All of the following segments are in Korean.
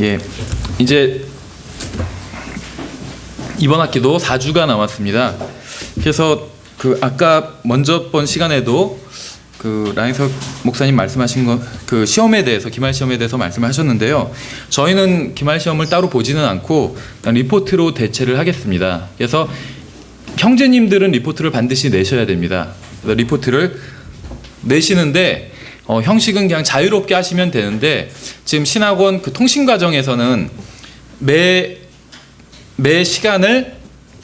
예, 이제 이번 학기도 4주가 남았습니다. 그래서 아까 먼저 번 시간에도 라인석 목사님 말씀하신 거 시험에 대해서, 기말 시험에 대해서 말씀하셨는데요. 저희는 기말 시험을 따로 보지는 않고 리포트로 대체를 하겠습니다. 그래서 형제님들은 리포트를 반드시 내셔야 됩니다. 그래서 리포트를 내시는데 형식은 그냥 자유롭게 하시면 되는데, 지금 신학원 통신 과정에서는 매 시간을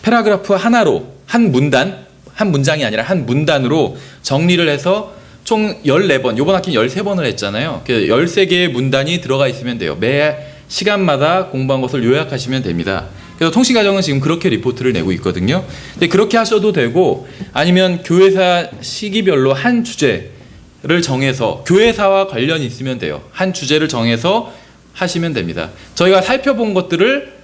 패러그래프 하나로, 한 문장이 아니라 한 문단으로 정리를 해서 총 14번, 이번 학기는 13번을 했잖아요. 13개의 문단이 들어가 있으면 돼요. 매 시간마다 공부한 것을 요약하시면 됩니다. 그래서 통신과정은 지금 그렇게 리포트를 내고 있거든요. 근데 그렇게 하셔도 되고, 아니면 교회사 시기별로 한 주제를 정해서, 교회사와 관련이 있으면 돼요. 한 주제를 정해서 하시면 됩니다. 저희가 살펴본 것들을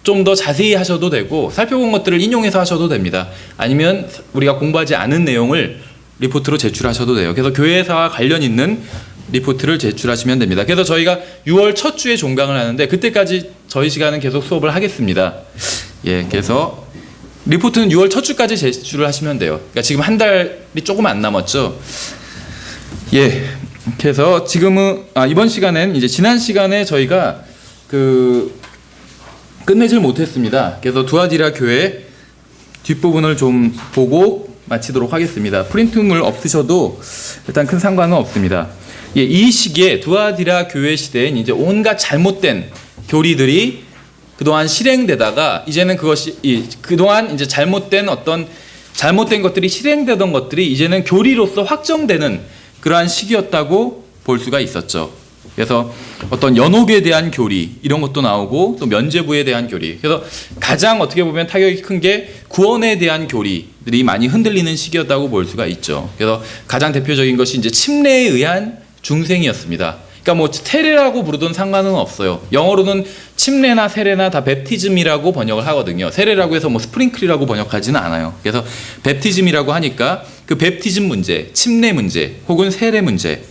좀 더 자세히 하셔도 되고, 살펴본 것들을 인용해서 하셔도 됩니다. 아니면 우리가 공부하지 않은 내용을 리포트로 제출하셔도 돼요. 그래서 교회사와 관련 있는 리포트를 제출하시면 됩니다. 그래서 저희가 6월 첫 주에 종강을 하는데, 그때까지 저희 시간은 계속 수업을 하겠습니다. 예, 그래서 리포트는 6월 첫 주까지 제출을 하시면 돼요. 그러니까 지금 한 달이 조금 안 남았죠. 예, 그래서 지금은 이번 시간엔 이제 지난 시간에 저희가 끝내질 못했습니다. 그래서 두아디라 교회 뒷부분을 좀 보고 마치도록 하겠습니다. 프린트물 없으셔도 일단 큰 상관은 없습니다. 예, 이 시기에 두아디라 교회 시대엔 이제 온갖 잘못된 교리들이 그동안 실행되다가, 이제는 그동안 이제 잘못된 것들이 실행되던 것들이 이제는 교리로서 확정되는 그러한 시기였다고 볼 수가 있었죠. 그래서 어떤 연옥에 대한 교리, 이런 것도 나오고, 또 면죄부에 대한 교리. 그래서 가장 어떻게 보면 타격이 큰 게 구원에 대한 교리들이 많이 흔들리는 시기였다고 볼 수가 있죠. 그래서 가장 대표적인 것이 이제 침례에 의한 중생이었습니다. 그러니까 뭐 세례라고 부르든 상관은 없어요. 영어로는 침례나 세례나 다 베프티즘이라고 번역을 하거든요. 세례라고 해서 뭐 스프링클이라고 번역하지는 않아요. 그래서 베프티즘이라고 하니까 그 베프티즘 문제, 침례 문제, 혹은 세례 문제.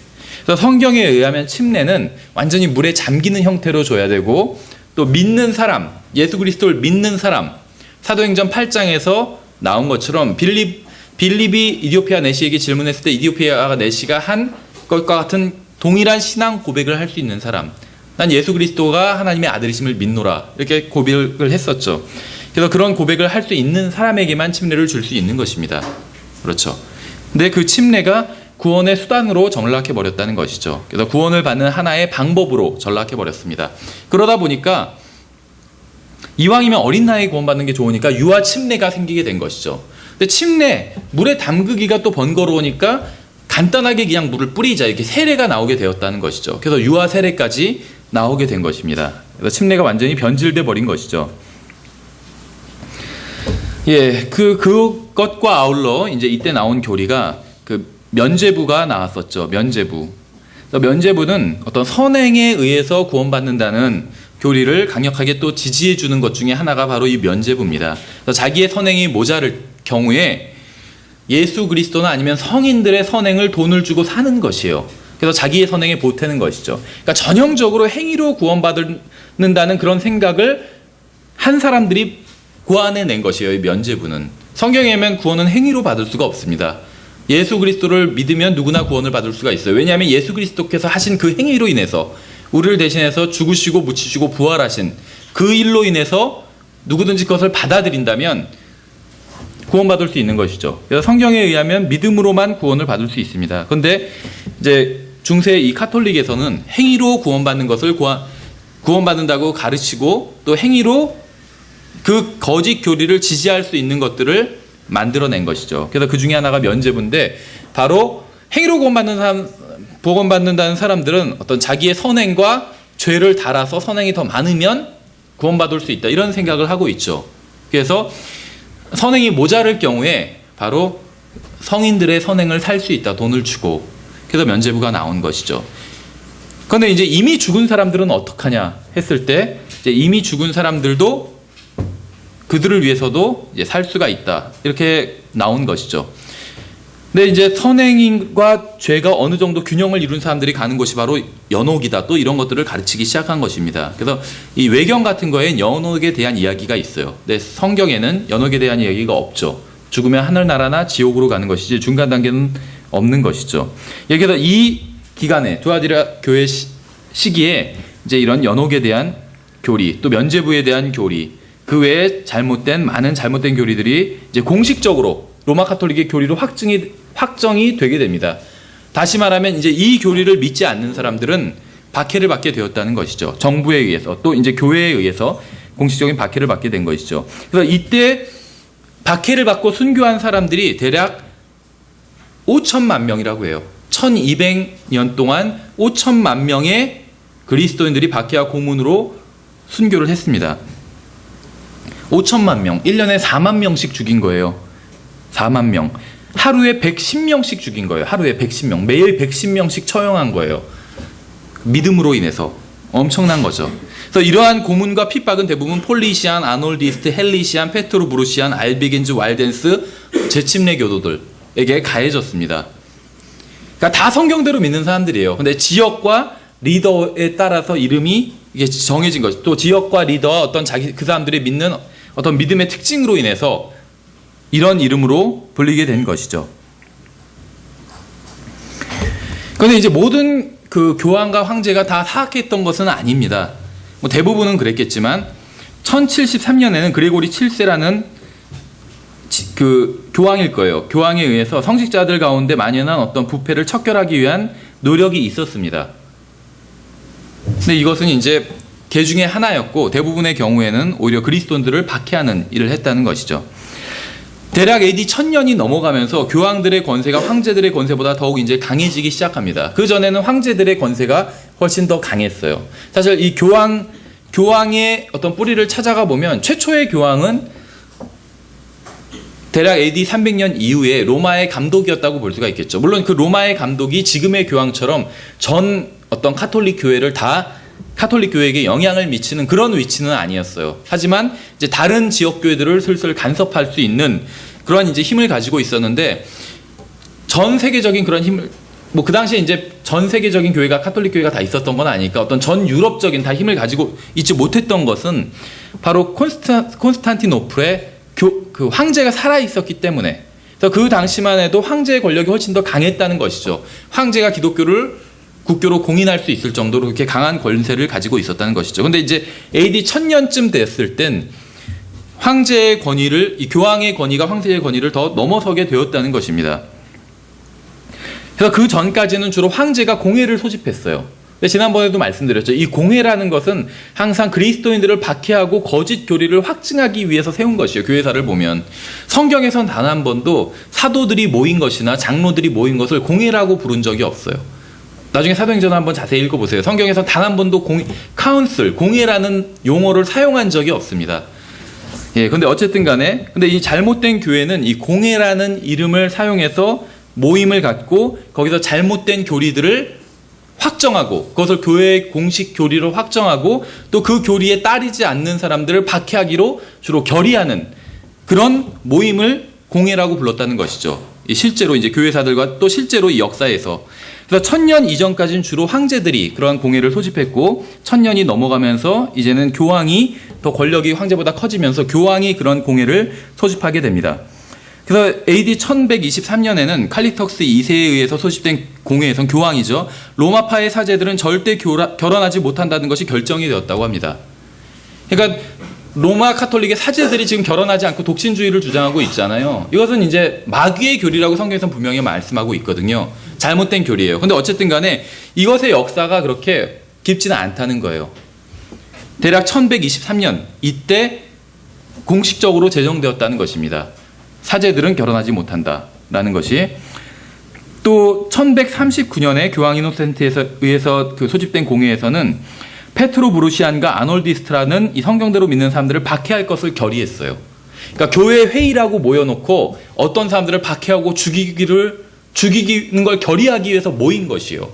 그래서 성경에 의하면 침례는 완전히 물에 잠기는 형태로 줘야 되고, 또 믿는 사람, 예수 그리스도를 믿는 사람, 사도행전 8장에서 나온 것처럼 빌립이 이디오피아 내시에게 질문했을 때 이디오피아 내시가 한 것과 같은 동일한 신앙 고백을 할 수 있는 사람, 난 예수 그리스도가 하나님의 아들이심을 믿노라, 이렇게 고백을 했었죠. 그래서 그런 고백을 할 수 있는 사람에게만 침례를 줄 수 있는 것입니다. 그렇죠. 근데 그 침례가 구원의 수단으로 전락해 버렸다는 것이죠. 그래서 구원을 받는 하나의 방법으로 전락해 버렸습니다. 그러다 보니까 이왕이면 어린 나이에 구원받는 게 좋으니까 유아 침례가 생기게 된 것이죠. 근데 침례, 물에 담그기가 또 번거로우니까 간단하게 그냥 물을 뿌리자, 이렇게 세례가 나오게 되었다는 것이죠. 그래서 유아 세례까지 나오게 된 것입니다. 그래서 침례가 완전히 변질돼 버린 것이죠. 예, 그것과 아울러 이제 이때 나온 교리가 면죄부가 나왔었죠. 면죄부. 면죄부는 어떤 선행에 의해서 구원받는다는 교리를 강력하게 또 지지해 주는 것 중에 하나가 바로 이 면죄부입니다. 자기의 선행이 모자랄 경우에 예수 그리스도나 아니면 성인들의 선행을 돈을 주고 사는 것이에요. 그래서 자기의 선행에 보태는 것이죠. 그러니까 전형적으로 행위로 구원받는다는 그런 생각을 한 사람들이 고안해낸 것이에요. 이 면죄부는. 성경에 의하면 구원은 행위로 받을 수가 없습니다. 예수 그리스도를 믿으면 누구나 구원을 받을 수가 있어요. 왜냐하면 예수 그리스도께서 하신 그 행위로 인해서, 우리를 대신해서 죽으시고 묻히시고 부활하신 그 일로 인해서 누구든지 그것을 받아들인다면 구원받을 수 있는 것이죠. 그래서 성경에 의하면 믿음으로만 구원을 받을 수 있습니다. 그런데 이제 중세 이 카톨릭에서는 행위로 구원받는 것을 구원받는다고 가르치고, 또 행위로 그 거짓 교리를 지지할 수 있는 것들을 만들어낸 것이죠. 그래서 그 중에 하나가 면죄부인데, 바로 행위로 구원받는다는 사람들은 어떤 자기의 선행과 죄를 달아서 선행이 더 많으면 구원받을 수 있다, 이런 생각을 하고 있죠. 그래서 선행이 모자랄 경우에 바로 성인들의 선행을 살 수 있다, 돈을 주고. 그래서 면죄부가 나온 것이죠. 그런데 이제 이미 죽은 사람들은 어떡하냐 했을 때, 이제 이미 죽은 사람들도 그들을 위해서도 이제 살 수가 있다, 이렇게 나온 것이죠. 근데 이제 선행과 죄가 어느 정도 균형을 이룬 사람들이 가는 곳이 바로 연옥이다. 또 이런 것들을 가르치기 시작한 것입니다. 그래서 이 외경 같은 거엔 연옥에 대한 이야기가 있어요. 근데 성경에는 연옥에 대한 이야기가 없죠. 죽으면 하늘나라나 지옥으로 가는 것이지 중간 단계는 없는 것이죠. 그래서 이 기간에 두아디라 교회 시기에 이제 이런 연옥에 대한 교리, 또 면죄부에 대한 교리, 그 외에 많은 잘못된 교리들이 이제 공식적으로 로마 카톨릭의 교리로 확정이 되게 됩니다. 다시 말하면 이제 이 교리를 믿지 않는 사람들은 박해를 받게 되었다는 것이죠. 정부에 의해서 또 이제 교회에 의해서 공식적인 박해를 받게 된 것이죠. 그래서 이때 박해를 받고 순교한 사람들이 대략 5천만 명이라고 해요. 1200년 동안 5천만 명의 그리스도인들이 박해와 고문으로 순교를 했습니다. 5천만 명, 1년에 4만 명씩 죽인 거예요. 4만 명. 하루에 110명씩 죽인 거예요. 하루에 110명. 매일 110명씩 처형한 거예요. 믿음으로 인해서. 엄청난 거죠. 그래서 이러한 고문과 핍박은 대부분 폴리시안, 아놀디스트, 헬리시안, 페트로 브루시안, 알비겐즈, walden스 재침례 교도들에게 가해졌습니다. 그러니까 다 성경대로 믿는 사람들이에요. 근데 지역과 리더에 따라서 이름이 이게 정해진 거죠. 또 지역과 리더와 어떤 그 사람들이 믿는 어떤 믿음의 특징으로 인해서 이런 이름으로 불리게 된 것이죠. 그런데 이제 모든 그 교황과 황제가 다 사악했던 것은 아닙니다. 뭐 대부분은 그랬겠지만 1073년에는 그레고리 7세라는 그 교황일 거예요. 교황에 의해서 성직자들 가운데 만연한 어떤 부패를 척결하기 위한 노력이 있었습니다. 근데 이것은 이제 개 중에 하나였고 대부분의 경우에는 오히려 그리스도인들을 박해하는 일을 했다는 것이죠. 대략 AD 1000년이 넘어가면서 교황들의 권세가 황제들의 권세보다 더욱 이제 강해지기 시작합니다. 그 전에는 황제들의 권세가 훨씬 더 강했어요. 사실 이 교황의 어떤 뿌리를 찾아가 보면 최초의 교황은 대략 AD 300년 이후에 로마의 감독이었다고 볼 수가 있겠죠. 물론 그 로마의 감독이 지금의 교황처럼 전 어떤 카톨릭 교회를 다 카톨릭 교회에게 영향을 미치는 그런 위치는 아니었어요. 하지만 이제 다른 지역 교회들을 슬슬 간섭할 수 있는 그런 이제 힘을 가지고 있었는데 전 세계적인 그런 힘을 뭐 그 당시에 이제 전 세계적인 교회가 카톨릭 교회가 다 있었던 건 아니니까 어떤 전 유럽적인 다 힘을 가지고 있지 못했던 것은 바로 콘스탄티노플의 그 황제가 살아 있었기 때문에 그래서 그 당시만 해도 황제의 권력이 훨씬 더 강했다는 것이죠. 황제가 기독교를 국교로 공인할 수 있을 정도로 그렇게 강한 권세를 가지고 있었다는 것이죠. 근데 이제 AD 1000년쯤 됐을 땐 황제의 권위를, 이 교황의 권위가 황제의 권위를 더 넘어서게 되었다는 것입니다. 그래서 그 전까지는 주로 황제가 공회를 소집했어요. 근데 지난번에도 말씀드렸죠. 이 공회라는 것은 항상 그리스도인들을 박해하고 거짓 교리를 확증하기 위해서 세운 것이에요. 교회사를 보면. 성경에선 단 한 번도 사도들이 모인 것이나 장로들이 모인 것을 공회라고 부른 적이 없어요. 나중에 사도행전 한번 자세히 읽어보세요. 성경에서 단 한 번도 카운슬, 공회라는 용어를 사용한 적이 없습니다. 예, 근데 어쨌든 간에, 근데 이 잘못된 교회는 이 공회라는 이름을 사용해서 모임을 갖고 거기서 잘못된 교리들을 확정하고 그것을 교회의 공식 교리로 확정하고 또 그 교리에 따르지 않는 사람들을 박해하기로 주로 결의하는 그런 모임을 공회라고 불렀다는 것이죠. 실제로 이제 교회사들과 또 실제로 이 역사에서 그래서 1000년 이전까지는 주로 황제들이 그러한 공회를 소집했고 1000년이 넘어가면서 이제는 교황이 더 권력이 황제보다 커지면서 교황이 그런 공회를 소집하게 됩니다. 그래서 AD 1123년에는 칼리턱스 2세에 의해서 소집된 공회에선 교황이죠. 로마파의 사제들은 절대 결혼하지 못한다는 것이 결정이 되었다고 합니다. 그러니까 로마 카톨릭의 사제들이 지금 결혼하지 않고 독신주의를 주장하고 있잖아요. 이것은 이제 마귀의 교리라고 성경에서는 분명히 말씀하고 있거든요. 잘못된 교리예요. 근데 어쨌든 간에 이것의 역사가 그렇게 깊지는 않다는 거예요. 대략 1123년 이때 공식적으로 제정되었다는 것입니다. 사제들은 결혼하지 못한다라는 것이. 또 1139년에 교황 이노센트에 의해서 그 소집된 공회에서는 페트로 브루시안과 아놀디스트라는 이 성경대로 믿는 사람들을 박해할 것을 결의했어요. 그러니까 교회 회의라고 모여놓고 어떤 사람들을 박해하고 죽이는 걸 결의하기 위해서 모인 것이요.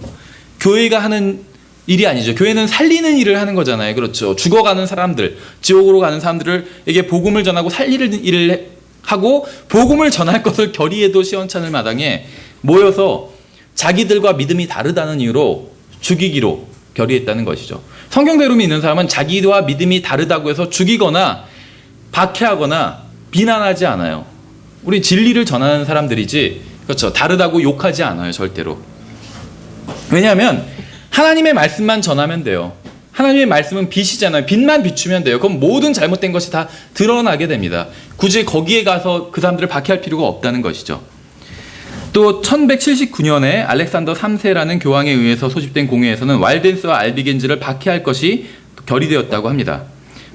교회가 하는 일이 아니죠. 교회는 살리는 일을 하는 거잖아요. 그렇죠. 죽어가는 사람들, 지옥으로 가는 사람들에게 복음을 전하고 살리는 일을 하고 복음을 전할 것을 결의해도 시원찮을 마당에 모여서 자기들과 믿음이 다르다는 이유로 죽이기로 결의했다는 것이죠. 성경대로 믿는 사람은 자기와 믿음이 다르다고 해서 죽이거나 박해하거나 비난하지 않아요. 우리 진리를 전하는 사람들이지, 그렇죠, 다르다고 욕하지 않아요, 절대로. 왜냐하면 하나님의 말씀만 전하면 돼요. 하나님의 말씀은 빛이잖아요. 빛만 비추면 돼요. 그럼 모든 잘못된 것이 다 드러나게 됩니다. 굳이 거기에 가서 그 사람들을 박해할 필요가 없다는 것이죠. 또 1179년에 알렉산더 3세라는 교황에 의해서 소집된 공회에서는 walden스와 알비겐즈를 박해할 것이 결의되었다고 합니다.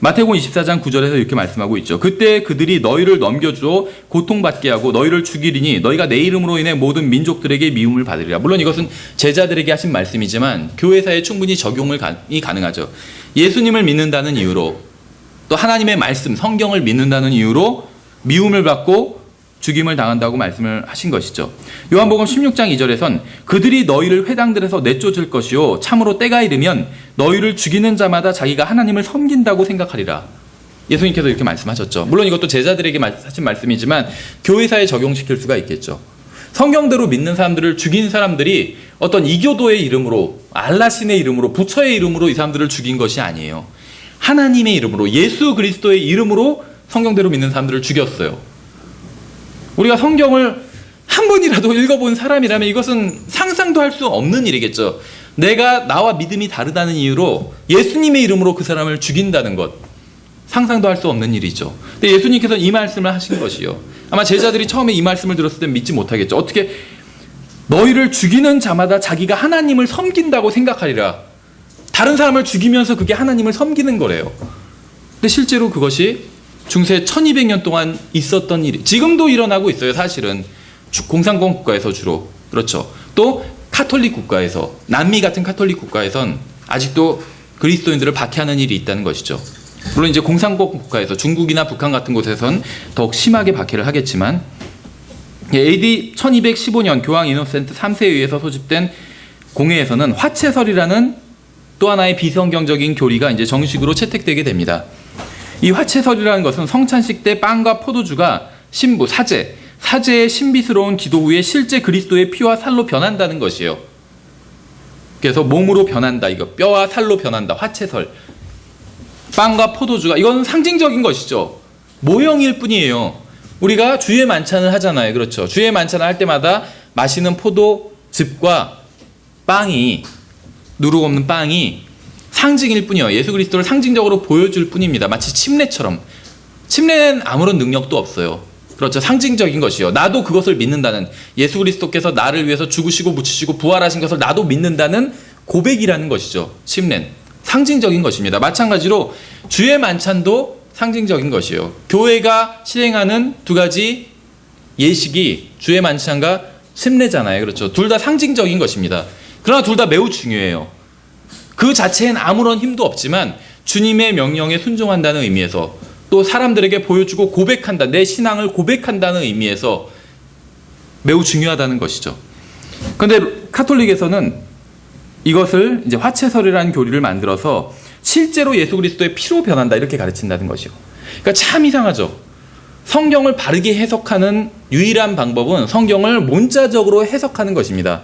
마태복음 24장 9절에서 이렇게 말씀하고 있죠. 그때 그들이 너희를 넘겨주어 고통받게 하고 너희를 죽이리니 너희가 내 이름으로 인해 모든 민족들에게 미움을 받으리라. 물론 이것은 제자들에게 하신 말씀이지만 교회사에 충분히 적용이 가능하죠. 예수님을 믿는다는 이유로, 또 하나님의 말씀, 성경을 믿는다는 이유로 미움을 받고 죽임을 당한다고 말씀을 하신 것이죠. 요한복음 16장 2절에선 그들이 너희를 회당들에서 내쫓을 것이요 참으로 때가 이르면 너희를 죽이는 자마다 자기가 하나님을 섬긴다고 생각하리라. 예수님께서 이렇게 말씀하셨죠. 물론 이것도 제자들에게 하신 말씀이지만 교회사에 적용시킬 수가 있겠죠. 성경대로 믿는 사람들을 죽인 사람들이 어떤 이교도의 이름으로, 알라신의 이름으로, 부처의 이름으로 이 사람들을 죽인 것이 아니에요. 하나님의 이름으로, 예수 그리스도의 이름으로 성경대로 믿는 사람들을 죽였어요. 우리가 성경을 한 번이라도 읽어본 사람이라면 이것은 상상도 할 수 없는 일이겠죠. 내가 나와 믿음이 다르다는 이유로 예수님의 이름으로 그 사람을 죽인다는 것, 상상도 할 수 없는 일이죠. 근데 예수님께서는 이 말씀을 하신 것이요. 아마 제자들이 처음에 이 말씀을 들었을 때 믿지 못하겠죠. 어떻게 너희를 죽이는 자마다 자기가 하나님을 섬긴다고 생각하리라. 다른 사람을 죽이면서 그게 하나님을 섬기는 거래요. 근데 실제로 그것이 중세 1200년 동안 있었던 일이 지금도 일어나고 있어요. 사실은 공산권 국가에서 주로, 그렇죠. 또 카톨릭 국가에서, 남미 같은 카톨릭 국가에선 아직도 그리스도인들을 박해하는 일이 있다는 것이죠. 물론 이제 공산권 국가에서, 중국이나 북한 같은 곳에선 더욱 심하게 박해를 하겠지만, AD 1215년 교황 이노센트 3세에 의해서 소집된 공회에서는 화채설이라는 또 하나의 비성경적인 교리가 이제 정식으로 채택되게 됩니다. 이 화채설이라는 것은 성찬식 때 빵과 포도주가 신부, 사제의 신비스러운 기도 후에 실제 그리스도의 피와 살로 변한다는 것이에요. 그래서 몸으로 변한다, 이거 뼈와 살로 변한다, 화채설. 빵과 포도주가, 이건 상징적인 것이죠. 모형일 뿐이에요. 우리가 주의 만찬을 하잖아요. 그렇죠. 주의 만찬을 할 때마다 마시는 포도즙과 빵이, 누룩 없는 빵이 상징일 뿐이에요. 예수 그리스도를 상징적으로 보여줄 뿐입니다. 마치 침례처럼. 침례는 아무런 능력도 없어요. 그렇죠. 상징적인 것이요. 나도 그것을 믿는다는, 예수 그리스도께서 나를 위해서 죽으시고 묻히시고 부활하신 것을 나도 믿는다는 고백이라는 것이죠. 침례는 상징적인 것입니다. 마찬가지로 주의 만찬도 상징적인 것이에요. 교회가 실행하는 두 가지 예식이 주의 만찬과 침례잖아요. 그렇죠. 둘 다 상징적인 것입니다. 그러나 둘 다 매우 중요해요. 그 자체엔 아무런 힘도 없지만 주님의 명령에 순종한다는 의미에서, 또 사람들에게 보여주고 고백한다, 내 신앙을 고백한다는 의미에서 매우 중요하다는 것이죠. 그런데 카톨릭에서는 이것을 이제 화채설이라는 교리를 만들어서 실제로 예수 그리스도의 피로 변한다, 이렇게 가르친다는 것이요. 그러니까 참 이상하죠. 성경을 바르게 해석하는 유일한 방법은 성경을 문자적으로 해석하는 것입니다.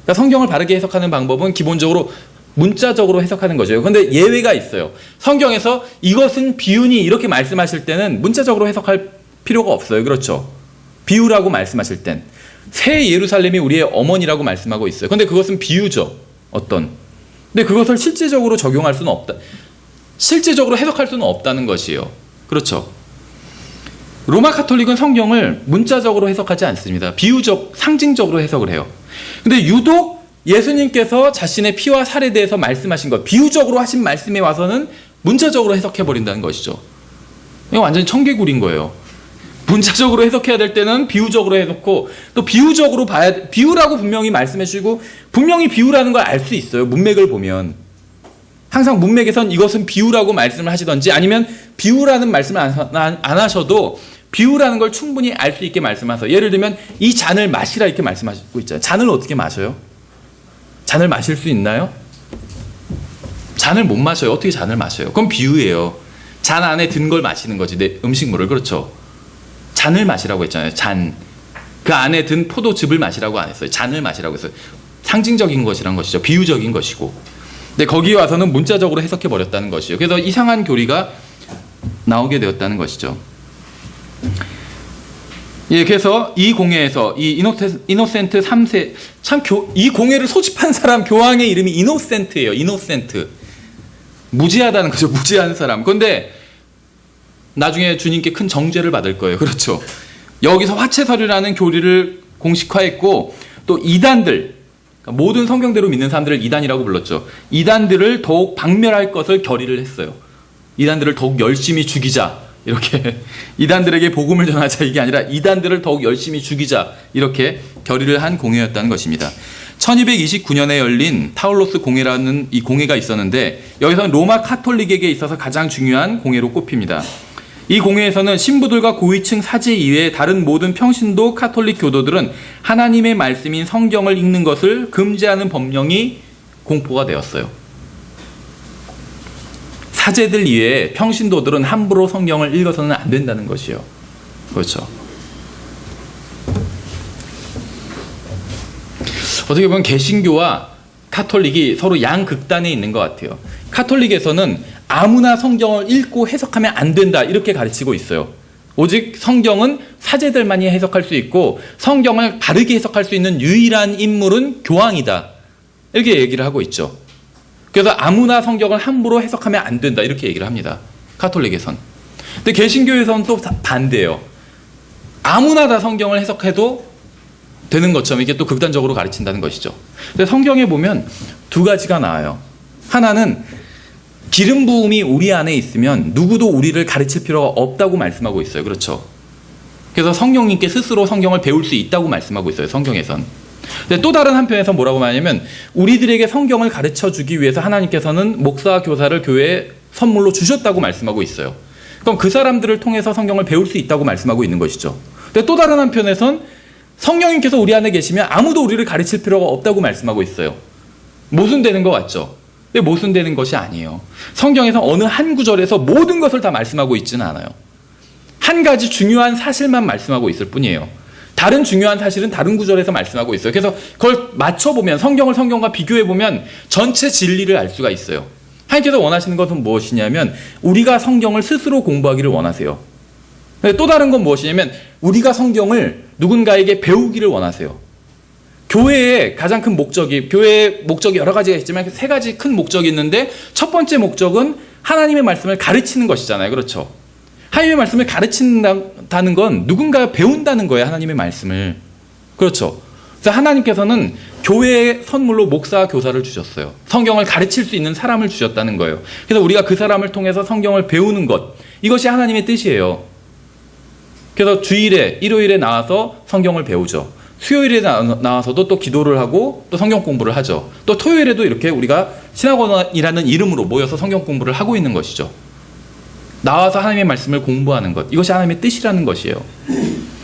그러니까 성경을 바르게 해석하는 방법은 기본적으로 문자적으로 해석하는 거죠. 그런데 예외가 있어요. 성경에서 이것은 비유니 이렇게 말씀하실 때는 문자적으로 해석할 필요가 없어요. 그렇죠. 비유라고 말씀하실 땐 새 예루살렘이 우리의 어머니라고 말씀하고 있어요. 그런데 그것은 비유죠. 근데 그것을 실제적으로 적용할 수는 없다. 실제적으로 해석할 수는 없다는 것이에요. 그렇죠. 로마 카톨릭은 성경을 문자적으로 해석하지 않습니다. 비유적, 상징적으로 해석을 해요. 근데 유독 예수님께서 자신의 피와 살에 대해서 말씀하신 것, 비유적으로 하신 말씀에 와서는 문자적으로 해석해버린다는 것이죠. 이거 완전히 청개구리인 거예요. 문자적으로 해석해야 될 때는 비유적으로 해석하고, 또 비유적으로 봐야, 비유라고 분명히 말씀해 주시고 분명히 비유라는 걸 알 수 있어요. 문맥을 보면. 항상 문맥에선 이것은 비유라고 말씀을 하시던지, 아니면 비유라는 말씀을 안 하셔도 비유라는 걸 충분히 알 수 있게 말씀하세요. 예를 들면 이 잔을 마시라 이렇게 말씀하시고 있잖아요. 잔을 어떻게 마셔요? 잔을 마실 수 있나요? 잔을 못 마셔요. 어떻게 잔을 마셔요? 그건 비유예요. 잔 안에 든 걸 마시는 거지, 내 음식물을. 그렇죠. 잔을 마시라고 했잖아요. 잔. 그 안에 든 포도즙을 마시라고 안 했어요. 잔을 마시라고 했어요. 상징적인 것이란 것이죠. 비유적인 것이고. 근데 거기 와서는 문자적으로 해석해 버렸다는 것이죠. 그래서 이상한 교리가 나오게 되었다는 것이죠. 예, 그래서 이 공회에서 이 이노센트 3세 참 이 공회를 소집한 사람 교황의 이름이 이노센트예요. 이노센트. 무지하다는 거죠. 무지한 사람. 그런데 나중에 주님께 큰 정죄를 받을 거예요. 그렇죠. 여기서 화채설이라는 교리를 공식화했고 또 이단들, 그러니까 모든 성경대로 믿는 사람들을 이단이라고 불렀죠. 이단들을 더욱 박멸할 것을 결의를 했어요. 이단들을 더욱 열심히 죽이자. 이렇게 이단들에게 복음을 전하자 이게 아니라 이단들을 더욱 열심히 죽이자 이렇게 결의를 한 공회였다는 것입니다. 1229년에 열린 타울로스 공회라는 이 공회가 있었는데 여기서는 로마 카톨릭에게 있어서 가장 중요한 공회로 꼽힙니다. 이 공회에서는 신부들과 고위층 사제 이외에 다른 모든 평신도 카톨릭 교도들은 하나님의 말씀인 성경을 읽는 것을 금지하는 법령이 공포가 되었어요. 사제들 이외에 평신도들은 함부로 성경을 읽어서는 안 된다는 것이요. 그렇죠. 어떻게 보면 개신교와 카톨릭이 서로 양극단에 있는 것 같아요. 카톨릭에서는 아무나 성경을 읽고 해석하면 안 된다 이렇게 가르치고 있어요. 오직 성경은 사제들만이 해석할 수 있고 성경을 바르게 해석할 수 있는 유일한 인물은 교황이다 이렇게 얘기를 하고 있죠. 그래서 아무나 성경을 함부로 해석하면 안 된다 이렇게 얘기를 합니다. 카톨릭에선. 근데 개신교에서는 또 반대예요. 아무나 다 성경을 해석해도 되는 것처럼 이게 또 극단적으로 가르친다는 것이죠. 근데 성경에 보면 두 가지가 나와요. 하나는 기름 부음이 우리 안에 있으면 누구도 우리를 가르칠 필요가 없다고 말씀하고 있어요. 그렇죠. 그래서 성령님께 스스로 성경을 배울 수 있다고 말씀하고 있어요. 성경에선. 근데 또 다른 한편에서 뭐라고 말하냐면 우리들에게 성경을 가르쳐 주기 위해서 하나님께서는 목사와 교사를 교회에 선물로 주셨다고 말씀하고 있어요. 그럼 그 사람들을 통해서 성경을 배울 수 있다고 말씀하고 있는 것이죠. 근데 또 다른 한편에선 성령님께서 우리 안에 계시면 아무도 우리를 가르칠 필요가 없다고 말씀하고 있어요. 모순되는 것 같죠? 근데 모순되는 것이 아니에요. 성경에서 어느 한 구절에서 모든 것을 다 말씀하고 있지는 않아요. 한 가지 중요한 사실만 말씀하고 있을 뿐이에요. 다른 중요한 사실은 다른 구절에서 말씀하고 있어요. 그래서 그걸 맞춰보면 성경을 성경과 비교해보면 전체 진리를 알 수가 있어요. 하나님께서 원하시는 것은 무엇이냐면 우리가 성경을 스스로 공부하기를 원하세요. 또 다른 건 무엇이냐면 우리가 성경을 누군가에게 배우기를 원하세요. 교회의 가장 큰 목적이 교회의 목적이 여러 가지가 있지만 세 가지 큰 목적이 있는데 첫 번째 목적은 하나님의 말씀을 가르치는 것이잖아요. 그렇죠? 하나님의 말씀을 가르친다는 건 누군가 배운다는 거예요. 하나님의 말씀을. 그렇죠. 그래서 하나님께서는 교회의 선물로 목사와 교사를 주셨어요. 성경을 가르칠 수 있는 사람을 주셨다는 거예요. 그래서 우리가 그 사람을 통해서 성경을 배우는 것, 이것이 하나님의 뜻이에요. 그래서 주일에, 일요일에 나와서 성경을 배우죠. 수요일에 나와서도 또 기도를 하고 또 성경 공부를 하죠. 또 토요일에도 이렇게 우리가 신학원이라는 이름으로 모여서 성경 공부를 하고 있는 것이죠. 나와서 하나님의 말씀을 공부하는 것, 이것이 하나님의 뜻이라는 것이에요.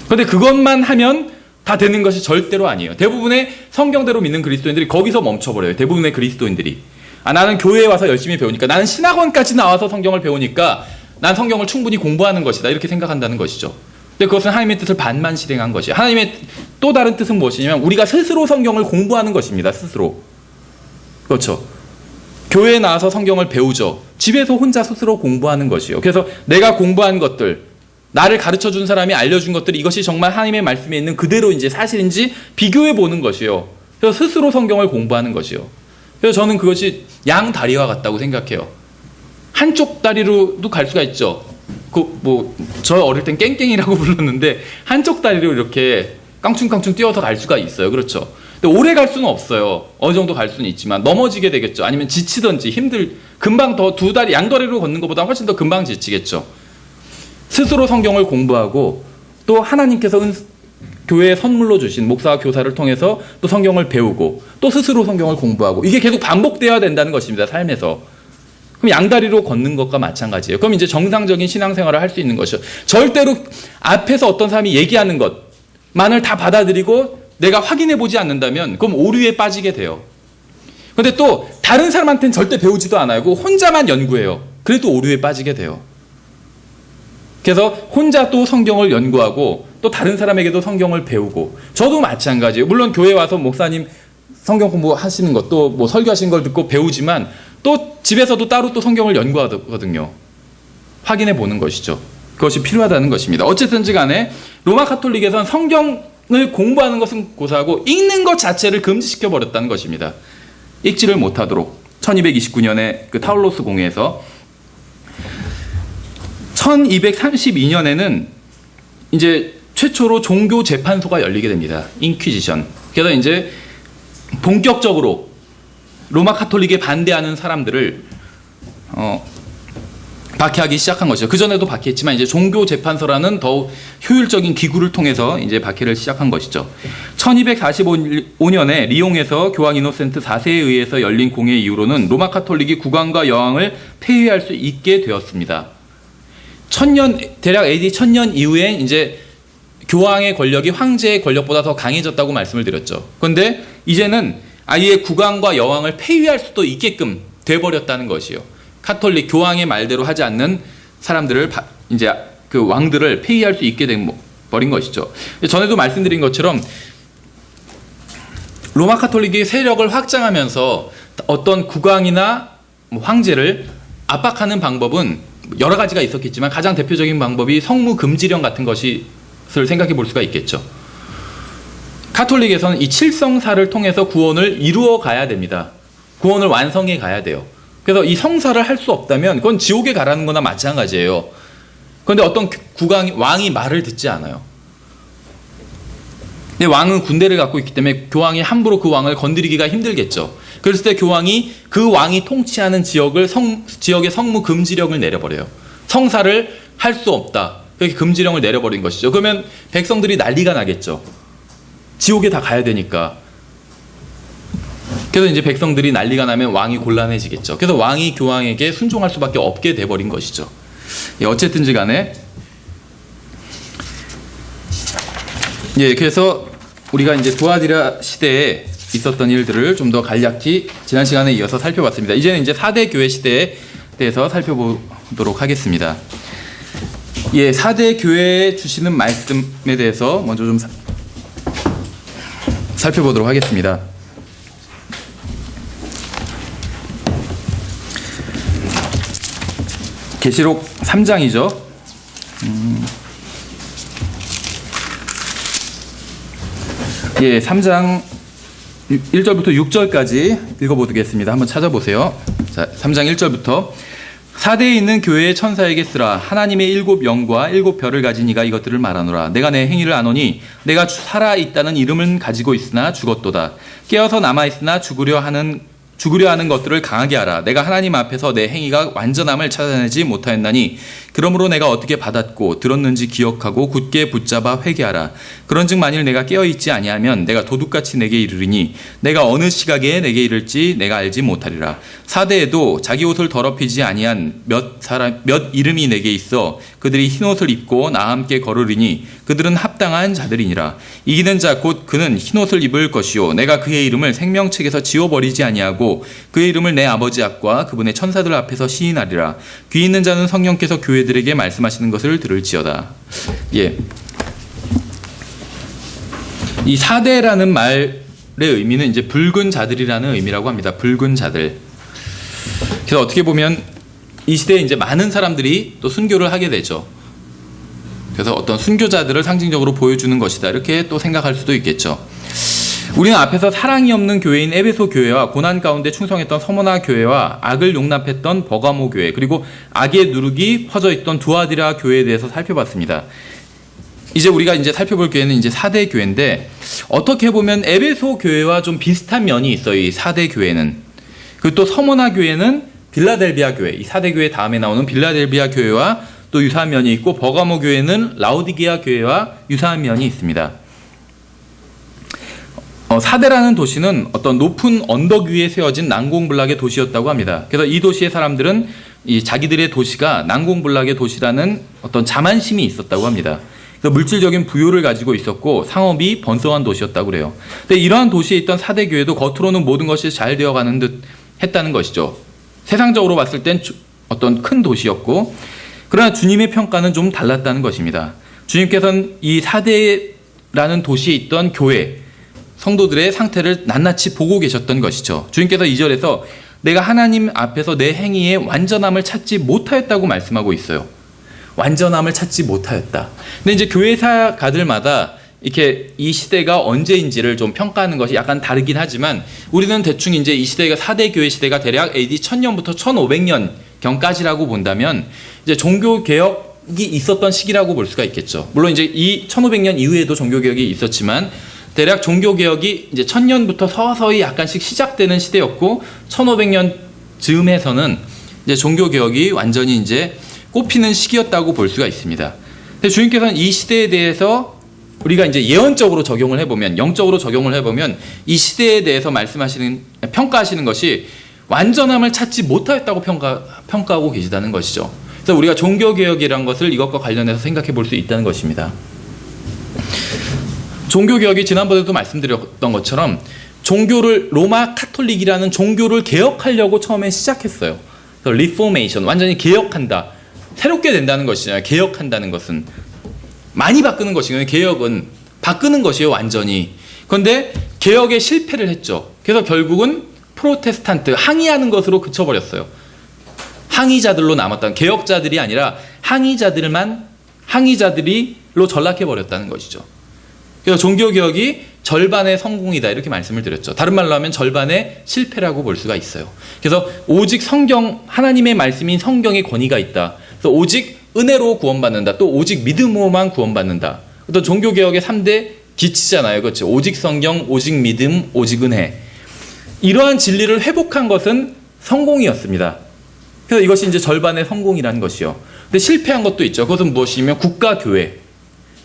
그런데 그것만 하면 다 되는 것이 절대로 아니에요. 대부분의 성경대로 믿는 그리스도인들이 거기서 멈춰버려요. 대부분의 그리스도인들이. 나는 교회에 와서 열심히 배우니까, 나는 신학원까지 나와서 성경을 배우니까 난 성경을 충분히 공부하는 것이다 이렇게 생각한다는 것이죠. 근데 그것은 하나님의 뜻을 반만 실행한 것이에요. 하나님의 또 다른 뜻은 무엇이냐면 우리가 스스로 성경을 공부하는 것입니다. 스스로. 그렇죠. 교회에 나와서 성경을 배우죠. 집에서 혼자 스스로 공부하는 것이에요. 그래서 내가 공부한 것들, 나를 가르쳐준 사람이 알려준 것들이 이것이 정말 하나님의 말씀에 있는 그대로인지 사실인지 비교해 보는 것이요. 그래서 스스로 성경을 공부하는 것이요. 그래서 저는 그것이 양 다리와 같다고 생각해요. 한쪽 다리로도 갈 수가 있죠. 저 어릴 땐 깽깽이라고 불렀는데 한쪽 다리로 이렇게 깡충깡충 뛰어서 갈 수가 있어요. 그렇죠. 근데 오래 갈 수는 없어요. 어느 정도 갈 수는 있지만 넘어지게 되겠죠. 아니면 지치든지 금방 더 두 다리, 양다리로 걷는 것보다 훨씬 더 금방 지치겠죠. 스스로 성경을 공부하고 또 하나님께서 교회에 선물로 주신 목사와 교사를 통해서 또 성경을 배우고 또 스스로 성경을 공부하고 이게 계속 반복되어야 된다는 것입니다. 삶에서. 그럼 양다리로 걷는 것과 마찬가지예요. 그럼 이제 정상적인 신앙생활을 할 수 있는 것이죠. 절대로 앞에서 어떤 사람이 얘기하는 것만을 다 받아들이고 내가 확인해 보지 않는다면 그럼 오류에 빠지게 돼요. 그런데 또 다른 사람한테는 절대 배우지도 않아요. 혼자만 연구해요. 그래도 오류에 빠지게 돼요. 그래서 혼자 또 성경을 연구하고 또 다른 사람에게도 성경을 배우고, 저도 마찬가지예요. 물론 교회 와서 목사님 성경 공부하시는 것도 뭐 설교하시는 걸 듣고 배우지만 또 집에서도 따로 또 성경을 연구하거든요. 확인해 보는 것이죠. 그것이 필요하다는 것입니다. 어쨌든지 간에 로마 카톨릭에서는 성경을 공부하는 것은 고사하고 읽는 것 자체를 금지시켜 버렸다는 것입니다. 읽지를 못하도록. 1229년에 그 타울로스 공회에서 1232년에는 이제 최초로 종교 재판소가 열리게 됩니다. 인퀴지션. 그래서 이제 본격적으로 로마 카톨릭에 반대하는 사람들을 박해하기 시작한 것이죠. 그 전에도 박해했지만 이제 종교 재판소라는 더욱 효율적인 기구를 통해서 이제 박해를 시작한 것이죠. 1245년에 리옹에서 교황 이노센트 4세에 의해서 열린 공회 이후로는 로마 카톨릭이 국왕과 여왕을 폐위할 수 있게 되었습니다. 대략 AD 1000년 이후에 이제 교황의 권력이 황제의 권력보다 더 강해졌다고 말씀을 드렸죠. 그런데 이제는 아예 국왕과 여왕을 폐위할 수도 있게끔 돼버렸다는 것이요. 카톨릭 교황의 말대로 하지 않는 사람들을 이제 그 왕들을 폐위할 수 있게 된 버린 것이죠. 전에도 말씀드린 것처럼 로마 카톨릭이 세력을 확장하면서 어떤 국왕이나 황제를 압박하는 방법은 여러 가지가 있었겠지만 가장 대표적인 방법이 성무 금지령 같은 것을 생각해 볼 수가 있겠죠. 카톨릭에서는 이 칠성사를 통해서 구원을 이루어 가야 됩니다. 구원을 완성해 가야 돼요. 그래서 이 성사를 할 수 없다면 그건 지옥에 가라는 거나 마찬가지예요. 그런데 어떤 왕이 말을 듣지 않아요. 근데 왕은 군대를 갖고 있기 때문에 교황이 함부로 그 왕을 건드리기가 힘들겠죠. 그랬을 때 교황이 그 왕이 통치하는 지역의 성무 금지령을 내려버려요. 성사를 할 수 없다. 그렇게 금지령을 내려버린 것이죠. 그러면 백성들이 난리가 나겠죠. 지옥에 다 가야 되니까. 그래서 이제 백성들이 난리가 나면 왕이 곤란해지겠죠. 그래서 왕이 교황에게 순종할 수밖에 없게 돼버린 것이죠. 어쨌든지 간에 그래서 우리가 이제 두아디라 시대에 있었던 일들을 좀 더 간략히 지난 시간에 이어서 살펴봤습니다. 이제는 이제 4대 교회 시대에 대해서 살펴보도록 하겠습니다. 4대 교회에 주시는 말씀에 대해서 먼저 좀 살펴보도록 하겠습니다. 계시록 3장이죠. 3장 1절부터 6절까지 읽어보겠습니다. 한번 찾아보세요. 자, 3장 1절부터 4대에 있는 교회의 천사에게 쓰라. 하나님의 7영과 7별을 가진 이가 이것들을 말하노라. 내가 내 행위를 아노니 내가 살아있다는 이름은 가지고 있으나 죽었도다. 깨어서 남아있으나 죽으려 하는 것들을 강하게 하라. 내가 하나님 앞에서 내 행위가 완전함을 찾아내지 못하였나니 그러므로 내가 어떻게 받았고 들었는지 기억하고 굳게 붙잡아 회개하라. 그런즉 만일 내가 깨어있지 아니하면 내가 도둑같이 내게 이르리니 내가 어느 시각에 내게 이를지 내가 알지 못하리라. 4대에도 자기 옷을 더럽히지 아니한 몇 이름이 내게 있어 그들이 흰옷을 입고 나와 함께 걸으리니 그들은 합당한 자들이니라. 이기는 자 곧 그는 흰옷을 입을 것이요 내가 그의 이름을 생명책에서 지워버리지 아니하고 그의 이름을 내 아버지 앞과 그분의 천사들 앞에서 시인하리라. 귀 있는 자는 성령께서 교회들에게 말씀하시는 것을 들을지어다. 이 4대라는 말의 의미는 이제 붉은 자들이라는 의미라고 합니다. 붉은 자들. 그래서 어떻게 보면 이 시대에 이제 많은 사람들이 또 순교를 하게 되죠. 그래서 어떤 순교자들을 상징적으로 보여주는 것이다. 이렇게 또 생각할 수도 있겠죠. 우리는 앞에서 사랑이 없는 교회인 에베소 교회와 고난 가운데 충성했던 서머나 교회와 악을 용납했던 버가모 교회, 그리고 악의 누룩이 퍼져 있던 두아디라 교회에 대해서 살펴봤습니다. 이제 우리가 이제 살펴볼 교회는 이제 4대 교회인데, 어떻게 보면 에베소 교회와 좀 비슷한 면이 있어요. 이 4대 교회는. 그리고 또 서머나 교회는 빌라델비아 교회, 이 4대 교회 다음에 나오는 빌라델비아 교회와 또 유사한 면이 있고, 버가모 교회는 라오디게아 교회와 유사한 면이 있습니다. 4대라는 도시는 어떤 높은 언덕 위에 세워진 난공불락의 도시였다고 합니다. 그래서 이 도시의 사람들은 이 자기들의 도시가 난공불락의 도시라는 어떤 자만심이 있었다고 합니다. 그래서 물질적인 부요를 가지고 있었고 상업이 번성한 도시였다고 그래요. 근데 이러한 도시에 있던 4대 교회도 겉으로는 모든 것이 잘 되어가는 듯 했다는 것이죠. 세상적으로 봤을 땐 어떤 큰 도시였고, 그러나 주님의 평가는 좀 달랐다는 것입니다. 주님께서는 이 사대라는 도시에 있던 교회, 성도들의 상태를 낱낱이 보고 계셨던 것이죠. 주님께서 2절에서 내가 하나님 앞에서 내 행위의 완전함을 찾지 못하였다고 말씀하고 있어요. 완전함을 찾지 못하였다. 근데 이제 교회사가들마다 이렇게 이 시대가 언제인지를 좀 평가하는 것이 약간 다르긴 하지만 우리는 대충 이제 이 시대가 4대 교회 시대가 대략 AD 1000년부터 1500년 경까지라고 본다면 이제 종교 개혁이 있었던 시기라고 볼 수가 있겠죠. 물론 이제 이 1500년 이후에도 종교 개혁이 있었지만 대략 종교 개혁이 이제 1000년부터 서서히 약간씩 시작되는 시대였고 1500년 즈음에서는 이제 종교 개혁이 완전히 이제 꽃피는 시기였다고 볼 수가 있습니다. 근데 주님께서는 이 시대에 대해서 우리가 이제 예언적으로 적용을 해보면, 영적으로 적용을 해보면 이 시대에 대해서 평가하시는 것이 완전함을 찾지 못하였다고 평가하고 계시다는 것이죠. 그래서 우리가 종교개혁이라는 것을 이것과 관련해서 생각해 볼 수 있다는 것입니다. 종교개혁이 지난번에도 말씀드렸던 것처럼 종교를 로마 카톨릭이라는 종교를 개혁하려고 처음에 시작했어요. 그래서 리포메이션, 완전히 개혁한다. 새롭게 된다는 것이잖아요. 개혁한다는 것은. 많이 바꾸는 것이거든요. 개혁은 바꾸는 것이에요. 완전히. 그런데 개혁에 실패를 했죠. 그래서 결국은 프로테스탄트, 항의하는 것으로 그쳐버렸어요. 항의자들로 남았다는, 개혁자들이 아니라 항의자들로 전락해버렸다는 것이죠. 그래서 종교개혁이 절반의 성공이다 이렇게 말씀을 드렸죠. 다른 말로 하면 절반의 실패라고 볼 수가 있어요. 그래서 오직 성경, 하나님의 말씀인 성경의 권위가 있다. 그래서 오직 은혜로 구원받는다. 또 오직 믿음으로만 구원받는다. 어떤 종교개혁의 3대 기치잖아요. 그렇죠. 오직 성경, 오직 믿음, 오직 은혜. 이러한 진리를 회복한 것은 성공이었습니다. 그래서 이것이 이제 절반의 성공이라는 것이요. 근데 실패한 것도 있죠. 그것은 무엇이냐면 국가, 교회.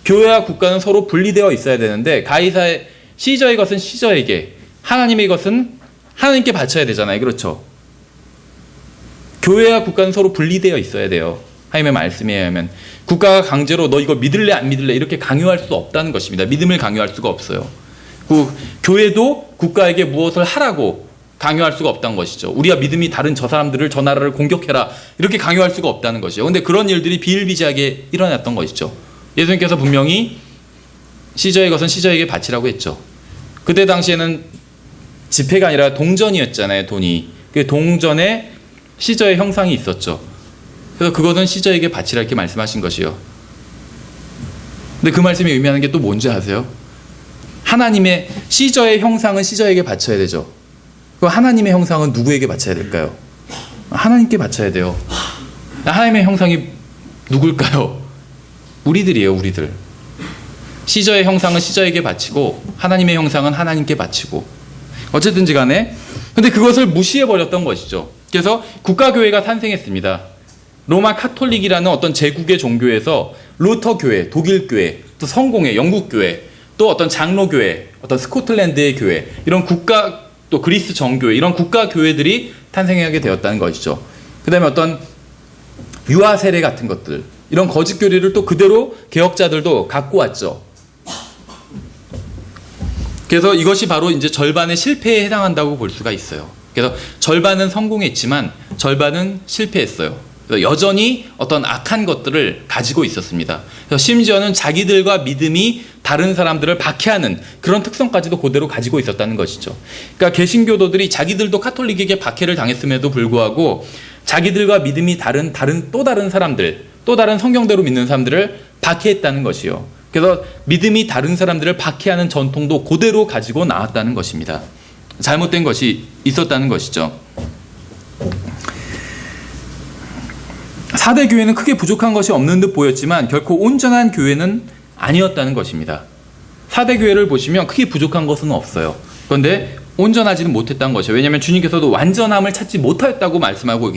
교회와 국가는 서로 분리되어 있어야 되는데 가이사의 시저의 것은 시저에게, 하나님의 것은 하나님께 바쳐야 되잖아요. 그렇죠. 교회와 국가는 서로 분리되어 있어야 돼요. 하나님의 말씀에 의하면 국가가 강제로 너 이거 믿을래 안 믿을래 이렇게 강요할 수 없다는 것입니다. 믿음을 강요할 수가 없어요. 그 교회도 국가에게 무엇을 하라고 강요할 수가 없다는 것이죠. 우리가 믿음이 다른 저 사람들을, 저 나라를 공격해라 이렇게 강요할 수가 없다는 것이죠. 그런데 그런 일들이 비일비재하게 일어났던 것이죠. 예수님께서 분명히 시저의 것은 시저에게 바치라고 했죠. 그때 당시에는 지폐가 아니라 동전이었잖아요. 돈이. 그 동전에 시저의 형상이 있었죠. 그래서 그거는 시저에게 바치라 이렇게 말씀하신 것이요. 근데 그 말씀이 의미하는 게 또 뭔지 아세요? 하나님의 시저의 형상은 시저에게 바쳐야 되죠. 그 하나님의 형상은 누구에게 바쳐야 될까요? 하나님께 바쳐야 돼요. 하나님의 형상이 누굴까요? 우리들이에요. 우리들. 시저의 형상은 시저에게 바치고 하나님의 형상은 하나님께 바치고, 어쨌든지 간에 근데 그것을 무시해버렸던 것이죠. 그래서 국가교회가 탄생했습니다. 로마 카톨릭이라는 어떤 제국의 종교에서 루터 교회, 독일 교회, 또 성공회, 영국 교회, 또 어떤 장로 교회, 어떤 스코틀랜드의 교회, 이런 국가, 또 그리스 정교회, 이런 국가 교회들이 탄생하게 되었다는 것이죠. 그다음에 어떤 유아 세례 같은 것들, 이런 거짓 교리를 또 그대로 개혁자들도 갖고 왔죠. 그래서 이것이 바로 이제 절반의 실패에 해당한다고 볼 수가 있어요. 그래서 절반은 성공했지만 절반은 실패했어요. 그래서 여전히 어떤 악한 것들을 가지고 있었습니다. 그래서 심지어는 자기들과 믿음이 다른 사람들을 박해하는 그런 특성까지도 그대로 가지고 있었다는 것이죠. 그러니까 개신교도들이 자기들도 카톨릭에게 박해를 당했음에도 불구하고 자기들과 믿음이 다른 또 다른 사람들, 또 다른 성경대로 믿는 사람들을 박해했다는 것이요. 그래서 믿음이 다른 사람들을 박해하는 전통도 그대로 가지고 나왔다는 것입니다. 잘못된 것이 있었다는 것이죠. 4대 교회는 크게 부족한 것이 없는 듯 보였지만 결코 온전한 교회는 아니었다는 것입니다. 4대 교회를 보시면 크게 부족한 것은 없어요. 그런데 온전하지는 못했다는 것이에요. 왜냐하면 주님께서도 완전함을 찾지 못하였다고 말씀하고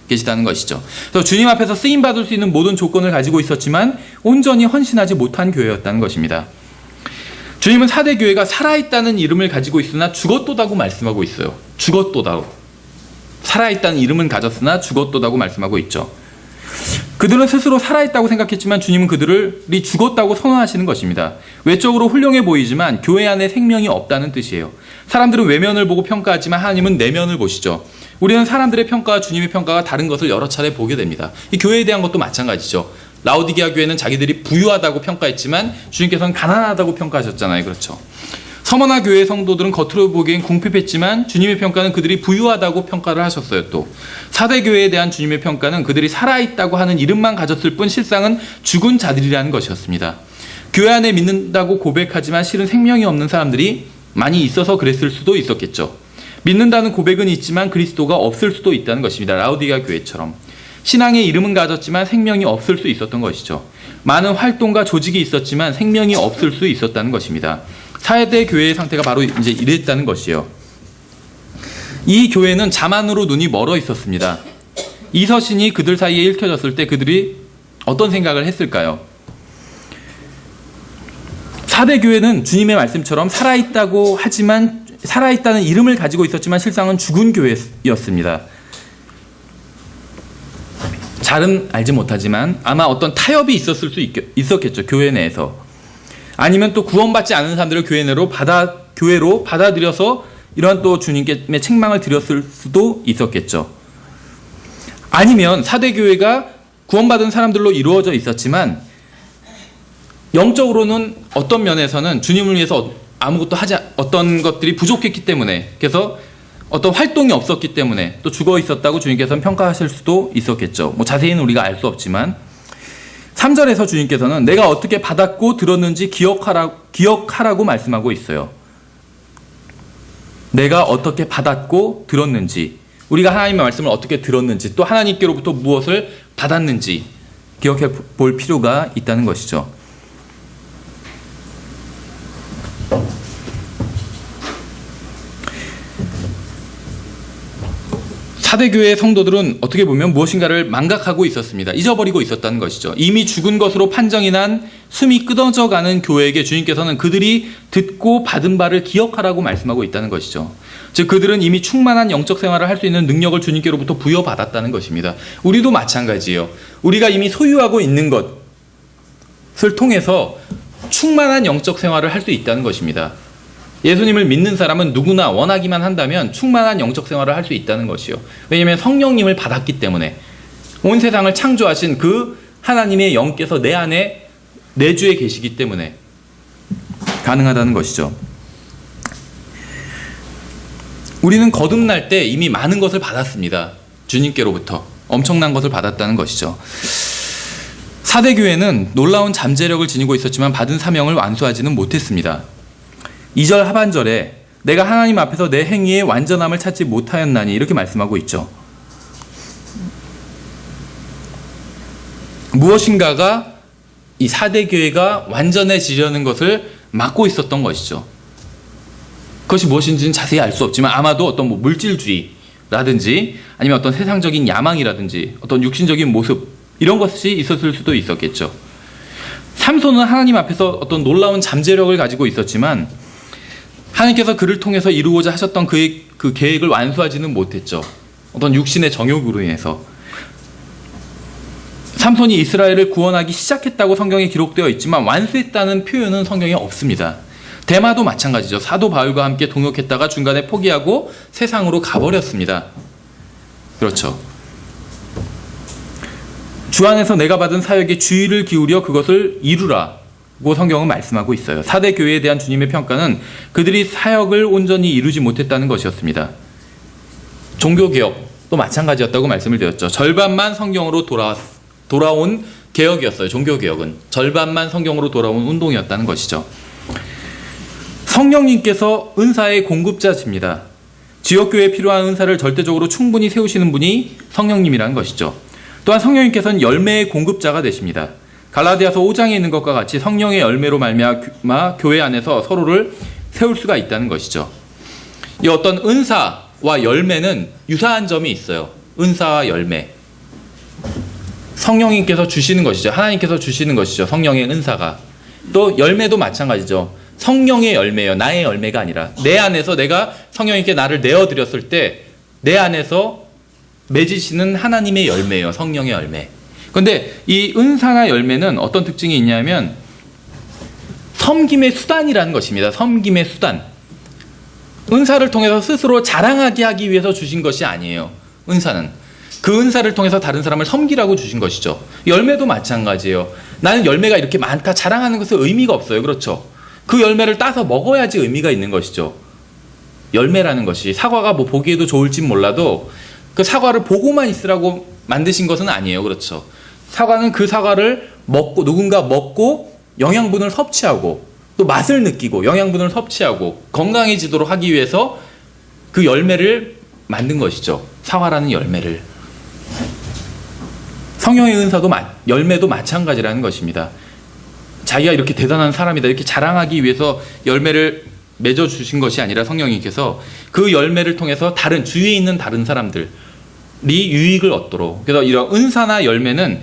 계시다는 것이죠. 그래서 주님 앞에서 쓰임받을 수 있는 모든 조건을 가지고 있었지만 온전히 헌신하지 못한 교회였다는 것입니다. 주님은 4대 교회가 살아있다는 이름을 가지고 있으나 죽었도다고 말씀하고 있어요. 죽었도다고. 살아있다는 이름은 가졌으나 죽었도다고 말씀하고 있죠. 그들은 스스로 살아있다고 생각했지만 주님은 그들이 죽었다고 선언하시는 것입니다. 외적으로 훌륭해 보이지만 교회 안에 생명이 없다는 뜻이에요. 사람들은 외면을 보고 평가하지만 하나님은 내면을 보시죠. 우리는 사람들의 평가와 주님의 평가가 다른 것을 여러 차례 보게 됩니다. 이 교회에 대한 것도 마찬가지죠. 라오디게아 교회는 자기들이 부유하다고 평가했지만 주님께서는 가난하다고 평가하셨잖아요. 그렇죠. 서머나 교회 성도들은 겉으로 보기엔 궁핍했지만 주님의 평가는 그들이 부유하다고 평가를 하셨어요. 또 사대 교회에 대한 주님의 평가는 그들이 살아있다고 하는 이름만 가졌을 뿐 실상은 죽은 자들이라는 것이었습니다. 교회 안에 믿는다고 고백하지만 실은 생명이 없는 사람들이 많이 있어서 그랬을 수도 있었겠죠. 믿는다는 고백은 있지만 그리스도가 없을 수도 있다는 것입니다. 라오디게아 교회처럼 신앙의 이름은 가졌지만 생명이 없을 수 있었던 것이죠. 많은 활동과 조직이 있었지만 생명이 없을 수 있었다는 것입니다. 사대 교회의 상태가 바로 이제 이랬다는 것이에요. 이 교회는 자만으로 눈이 멀어 있었습니다. 이 서신이 그들 사이에 읽혀졌을 때 그들이 어떤 생각을 했을까요? 사대 교회는 주님의 말씀처럼 살아있다는 이름을 가지고 있었지만 실상은 죽은 교회였습니다. 잘은 알지 못하지만 아마 어떤 타협이 있었을 수 있었겠죠. 교회 내에서. 아니면 또 구원받지 않은 사람들을 교회로 받아들여서 이러한 또 주님께 책망을 드렸을 수도 있었겠죠. 아니면 사대교회가 구원받은 사람들로 이루어져 있었지만 영적으로는 어떤 면에서는 주님을 위해서 아무것도 어떤 것들이 부족했기 때문에, 그래서 어떤 활동이 없었기 때문에 또 죽어 있었다고 주님께서는 평가하실 수도 있었겠죠. 자세히는 우리가 알 수 없지만 3절에서 주님께서는 내가 어떻게 받았고 들었는지 기억하라고 말씀하고 있어요. 내가 어떻게 받았고 들었는지, 우리가 하나님의 말씀을 어떻게 들었는지, 또 하나님께로부터 무엇을 받았는지 기억해 볼 필요가 있다는 것이죠. 사대교회의 성도들은 어떻게 보면 무엇인가를 망각하고 있었습니다. 잊어버리고 있었다는 것이죠. 이미 죽은 것으로 판정이 난 숨이 끊어져가는 교회에게 주님께서는 그들이 듣고 받은 바를 기억하라고 말씀하고 있다는 것이죠. 즉 그들은 이미 충만한 영적 생활을 할 수 있는 능력을 주님께로부터 부여받았다는 것입니다. 우리도 마찬가지예요. 우리가 이미 소유하고 있는 것을 통해서 충만한 영적 생활을 할 수 있다는 것입니다. 예수님을 믿는 사람은 누구나 원하기만 한다면 충만한 영적 생활을 할 수 있다는 것이요. 왜냐하면 성령님을 받았기 때문에, 온 세상을 창조하신 그 하나님의 영께서 내 안에 내주에 계시기 때문에 가능하다는 것이죠. 우리는 거듭날 때 이미 많은 것을 받았습니다. 주님께로부터 엄청난 것을 받았다는 것이죠. 사대교회는 놀라운 잠재력을 지니고 있었지만 받은 사명을 완수하지는 못했습니다. 2절 하반절에 내가 하나님 앞에서 내 행위의 완전함을 찾지 못하였나니 이렇게 말씀하고 있죠. 무엇인가가 이 사대교회가 완전해지려는 것을 막고 있었던 것이죠. 그것이 무엇인지는 자세히 알 수 없지만 아마도 어떤 물질주의라든지 아니면 어떤 세상적인 야망이라든지 어떤 육신적인 모습, 이런 것이 있었을 수도 있었겠죠. 삼손은 하나님 앞에서 어떤 놀라운 잠재력을 가지고 있었지만 하나님께서 그를 통해서 이루고자 하셨던 그 계획을 완수하지는 못했죠. 어떤 육신의 정욕으로 인해서. 삼손이 이스라엘을 구원하기 시작했다고 성경에 기록되어 있지만 완수했다는 표현은 성경에 없습니다. 데마도 마찬가지죠. 사도 바울과 함께 동역했다가 중간에 포기하고 세상으로 가버렸습니다. 그렇죠. 주 안에서 내가 받은 사역에 주의를 기울여 그것을 이루라 고 성경은 말씀하고 있어요. 사대 교회에 대한 주님의 평가는 그들이 사역을 온전히 이루지 못했다는 것이었습니다. 종교개혁도 마찬가지였다고 말씀을 드렸죠. 절반만 성경으로 돌아온 개혁이었어요. 종교개혁은 절반만 성경으로 돌아온 운동이었다는 것이죠. 성령님께서 은사의 공급자십니다. 지역교회에 필요한 은사를 절대적으로 충분히 세우시는 분이 성령님이라는 것이죠. 또한 성령님께서는 열매의 공급자가 되십니다. 갈라디아서 5장에 있는 것과 같이 성령의 열매로 말미암아 교회 안에서 서로를 세울 수가 있다는 것이죠. 이 어떤 은사와 열매는 유사한 점이 있어요. 은사와 열매. 성령님께서 주시는 것이죠. 하나님께서 주시는 것이죠. 성령의 은사가. 또 열매도 마찬가지죠. 성령의 열매예요. 나의 열매가 아니라 내 안에서 내가 성령님께 나를 내어드렸을 때 내 안에서 맺으시는 하나님의 열매예요. 성령의 열매. 그런데 이 은사나 열매는 어떤 특징이 있냐면 섬김의 수단이라는 것입니다. 섬김의 수단. 은사를 통해서 스스로 자랑하게 하기 위해서 주신 것이 아니에요. 은사는 그 은사를 통해서 다른 사람을 섬기라고 주신 것이죠. 열매도 마찬가지예요. 나는 열매가 이렇게 많다 자랑하는 것은 의미가 없어요. 그렇죠? 그 열매를 따서 먹어야지 의미가 있는 것이죠. 열매라는 것이 사과가 뭐 보기에도 좋을진 몰라도 그 사과를 보고만 있으라고 만드신 것은 아니에요. 그렇죠? 사과는 그 사과를 먹고 누군가 먹고 영양분을 섭취하고 또 맛을 느끼고 영양분을 섭취하고 건강해지도록 하기 위해서 그 열매를 만든 것이죠. 사과라는 열매를. 성령의 은사도 열매도 마찬가지라는 것입니다. 자기가 이렇게 대단한 사람이다 이렇게 자랑하기 위해서 열매를 맺어 주신 것이 아니라 성령님께서 그 열매를 통해서 다른 주위에 있는 다른 사람들이 유익을 얻도록. 그래서 이런 은사나 열매는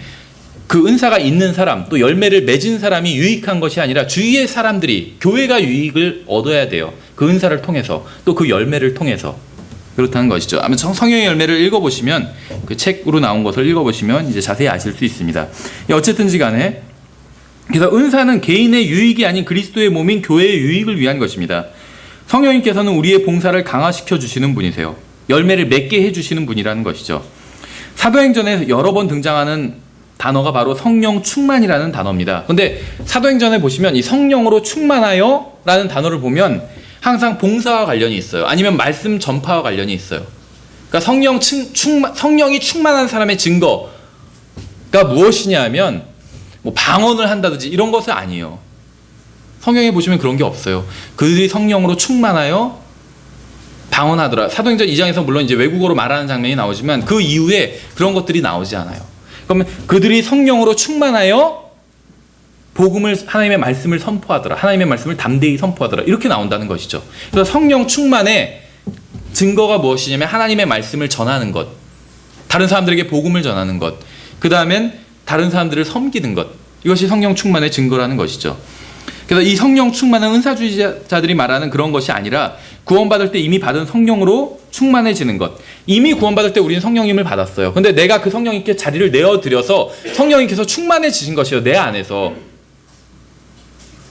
그 은사가 있는 사람 또 열매를 맺은 사람이 유익한 것이 아니라 주위의 사람들이 교회가 유익을 얻어야 돼요. 그 은사를 통해서 또 그 열매를 통해서 그렇다는 것이죠. 아마 성령의 열매를 읽어보시면 그 책으로 나온 것을 읽어보시면 이제 자세히 아실 수 있습니다. 어쨌든지 간에 그래서 은사는 개인의 유익이 아닌 그리스도의 몸인 교회의 유익을 위한 것입니다. 성령님께서는 우리의 봉사를 강화시켜 주시는 분이세요. 열매를 맺게 해주시는 분이라는 것이죠. 사도행전에 여러 번 등장하는 단어가 바로 성령 충만이라는 단어입니다. 근데 사도행전에 보시면 이 성령으로 충만하여 라는 단어를 보면 항상 봉사와 관련이 있어요. 아니면 말씀 전파와 관련이 있어요. 그러니까 성령이 충만한 사람의 증거가 무엇이냐 하면 뭐 방언을 한다든지 이런 것은 아니에요. 성경에 보시면 그런 게 없어요. 그들이 성령으로 충만하여 방언하더라. 사도행전 2장에서 물론 이제 외국어로 말하는 장면이 나오지만 그 이후에 그런 것들이 나오지 않아요. 그러면 그들이 성령으로 충만하여 복음을 하나님의 말씀을 선포하더라. 하나님의 말씀을 담대히 선포하더라. 이렇게 나온다는 것이죠. 그래서 성령 충만의 증거가 무엇이냐면 하나님의 말씀을 전하는 것, 다른 사람들에게 복음을 전하는 것, 그 다음엔 다른 사람들을 섬기는 것. 이것이 성령 충만의 증거라는 것이죠. 그래서 이 성령 충만은 은사주의자들이 말하는 그런 것이 아니라 구원받을 때 이미 받은 성령으로 충만해지는 것. 이미 구원받을 때 우리는 성령님을 받았어요. 근데 내가 그 성령님께 자리를 내어드려서 성령님께서 충만해지신 것이요. 내 안에서.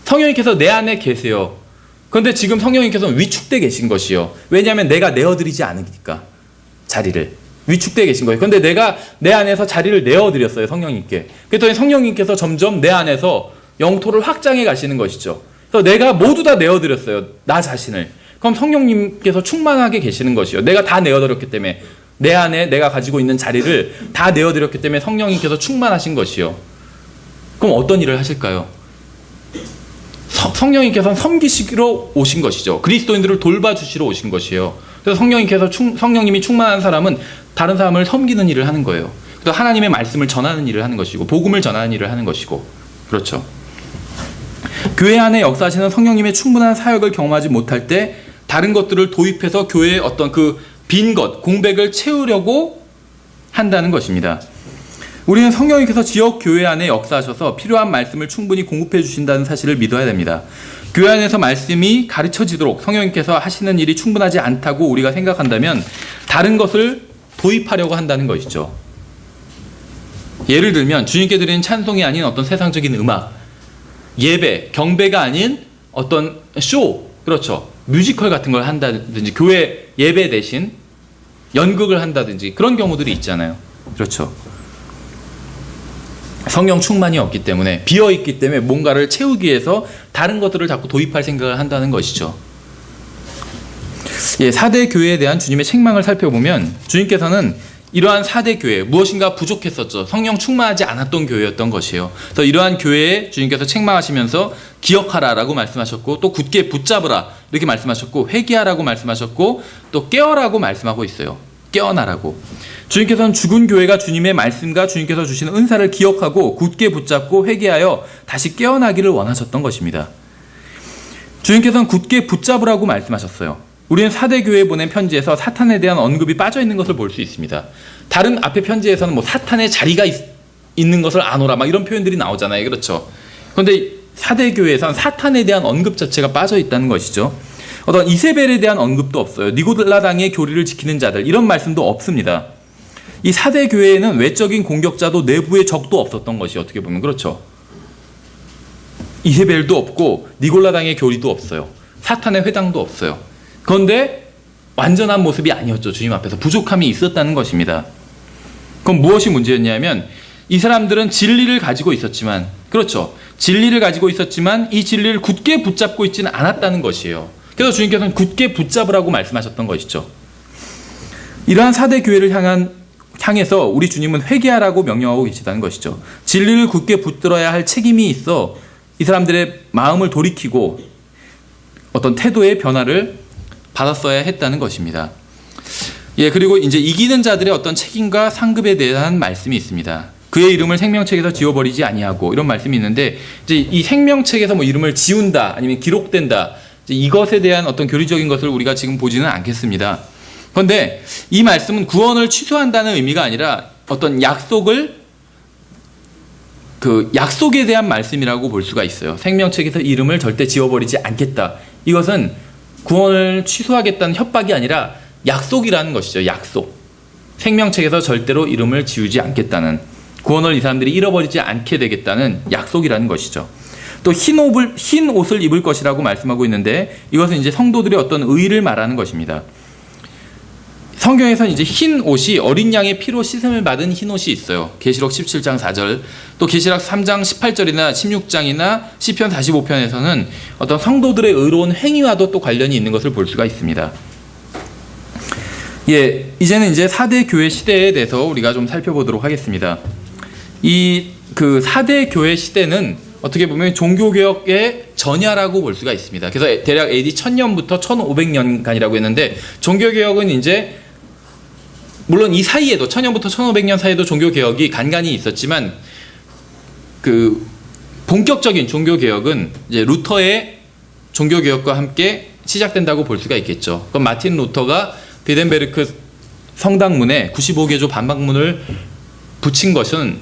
성령님께서 내 안에 계세요. 그런데 지금 성령님께서는 위축되어 계신 것이요. 왜냐하면 내가 내어드리지 않으니까 자리를. 위축되어 계신 거예요. 그런데 내가 내 안에서 자리를 내어드렸어요. 성령님께. 그랬더니 성령님께서 점점 내 안에서 영토를 확장해 가시는 것이죠. 그래서 내가 모두 다 내어드렸어요. 나 자신을. 그럼 성령님께서 충만하게 계시는 것이요. 내가 다 내어드렸기 때문에 내 안에 내가 가지고 있는 자리를 다 내어드렸기 때문에 성령님께서 충만하신 것이요. 그럼 어떤 일을 하실까요? 성령님께서는 섬기시기로 오신 것이죠. 그리스도인들을 돌봐주시러 오신 것이에요. 그래서 성령님이 충만한 사람은 다른 사람을 섬기는 일을 하는 거예요. 그래서 하나님의 말씀을 전하는 일을 하는 것이고 복음을 전하는 일을 하는 것이고 그렇죠. 교회 안에 역사하시는 성령님의 충분한 사역을 경험하지 못할 때 다른 것들을 도입해서 교회의 어떤 그 빈 것, 공백을 채우려고 한다는 것입니다. 우리는 성령님께서 지역 교회 안에 역사하셔서 필요한 말씀을 충분히 공급해 주신다는 사실을 믿어야 됩니다. 교회 안에서 말씀이 가르쳐지도록 성령님께서 하시는 일이 충분하지 않다고 우리가 생각한다면 다른 것을 도입하려고 한다는 것이죠. 예를 들면 주님께 드리는 찬송이 아닌 어떤 세상적인 음악, 예배, 경배가 아닌 어떤 쇼, 그렇죠. 뮤지컬 같은 걸 한다든지 교회 예배 대신 연극을 한다든지 그런 경우들이 있잖아요. 그렇죠. 성령 충만이 없기 때문에 비어있기 때문에 뭔가를 채우기 위해서 다른 것들을 자꾸 도입할 생각을 한다는 것이죠. 4대 교회에 대한 주님의 책망을 살펴보면 주님께서는 이러한 4대 교회 무엇인가 부족했었죠. 성령 충만하지 않았던 교회였던 것이에요. 그래서 이러한 교회에 주님께서 책망하시면서 기억하라라고 말씀하셨고 또 굳게 붙잡으라 이렇게 말씀하셨고 회개하라고 말씀하셨고 또 깨어라고 말씀하고 있어요. 깨어나라고. 주님께서는 죽은 교회가 주님의 말씀과 주님께서 주시는 은사를 기억하고 굳게 붙잡고 회개하여 다시 깨어나기를 원하셨던 것입니다. 주님께서는 굳게 붙잡으라고 말씀하셨어요. 우리는 4대 교회에 보낸 편지에서 사탄에 대한 언급이 빠져 있는 것을 볼 수 있습니다. 다른 앞에 편지에서는 뭐 사탄의 자리가 있는 것을 아노라 막 이런 표현들이 나오잖아요. 그렇죠. 그런데 4대 교회에서는 사탄에 대한 언급 자체가 빠져 있다는 것이죠. 어떤 이세벨에 대한 언급도 없어요. 니고라당의 교리를 지키는 자들 이런 말씀도 없습니다. 이 4대 교회에는 외적인 공격자도 내부의 적도 없었던 것이 어떻게 보면 그렇죠. 이세벨도 없고 니골라당의 교리도 없어요. 사탄의 회당도 없어요. 그런데 완전한 모습이 아니었죠. 주님 앞에서 부족함이 있었다는 것입니다. 그럼 무엇이 문제였냐면 이 사람들은 진리를 가지고 있었지만, 그렇죠, 진리를 가지고 있었지만 이 진리를 굳게 붙잡고 있지는 않았다는 것이에요. 그래서 주님께서는 굳게 붙잡으라고 말씀하셨던 것이죠. 이러한 사대 교회를 향해서 우리 주님은 회개하라고 명령하고 계시다는 것이죠. 진리를 굳게 붙들어야 할 책임이 있어 이 사람들의 마음을 돌이키고 어떤 태도의 변화를 받았어야 했다는 것입니다. 예, 그리고 이제 이기는 자들의 어떤 책임과 상급에 대한 말씀이 있습니다. 그의 이름을 생명책에서 지워버리지 아니하고, 이런 말씀이 있는데, 이제 이 생명책에서 뭐 이름을 지운다 아니면 기록된다, 이것에 대한 어떤 교리적인 것을 우리가 지금 보지는 않겠습니다. 그런데 이 말씀은 구원을 취소한다는 의미가 아니라 어떤 약속에 대한 말씀이라고 볼 수가 있어요. 생명책에서 이름을 절대 지워버리지 않겠다. 이것은 구원을 취소하겠다는 협박이 아니라 약속이라는 것이죠. 약속. 생명책에서 절대로 이름을 지우지 않겠다는, 구원을 이 사람들이 잃어버리지 않게 되겠다는 약속이라는 것이죠. 또 흰 옷을 입을 것이라고 말씀하고 있는데, 이것은 이제 성도들의 어떤 의를 말하는 것입니다. 성경에서는 이제 흰 옷이 어린 양의 피로 씻음을 받은 흰 옷이 있어요. 계시록 17장 4절, 또 계시록 3장 18절이나 16장이나 시편 45편에서는 어떤 성도들의 의로운 행위와도 또 관련이 있는 것을 볼 수가 있습니다. 예, 이제는 이제 4대 교회 시대에 대해서 우리가 좀 살펴보도록 하겠습니다. 이 4대 교회 시대는 어떻게 보면 종교개혁의 전야라고 볼 수가 있습니다. 그래서 대략 AD 1000년부터 1500년간이라고 했는데, 종교개혁은 이제 물론 이 사이에도 1000년부터 1500년 사이에도 종교개혁이 간간히 있었지만, 본격적인 종교개혁은 이제 루터의 종교개혁과 함께 시작된다고 볼 수가 있겠죠. 그럼 마틴 루터가 비덴베르크 성당문에 95개조 반박문을 붙인 것은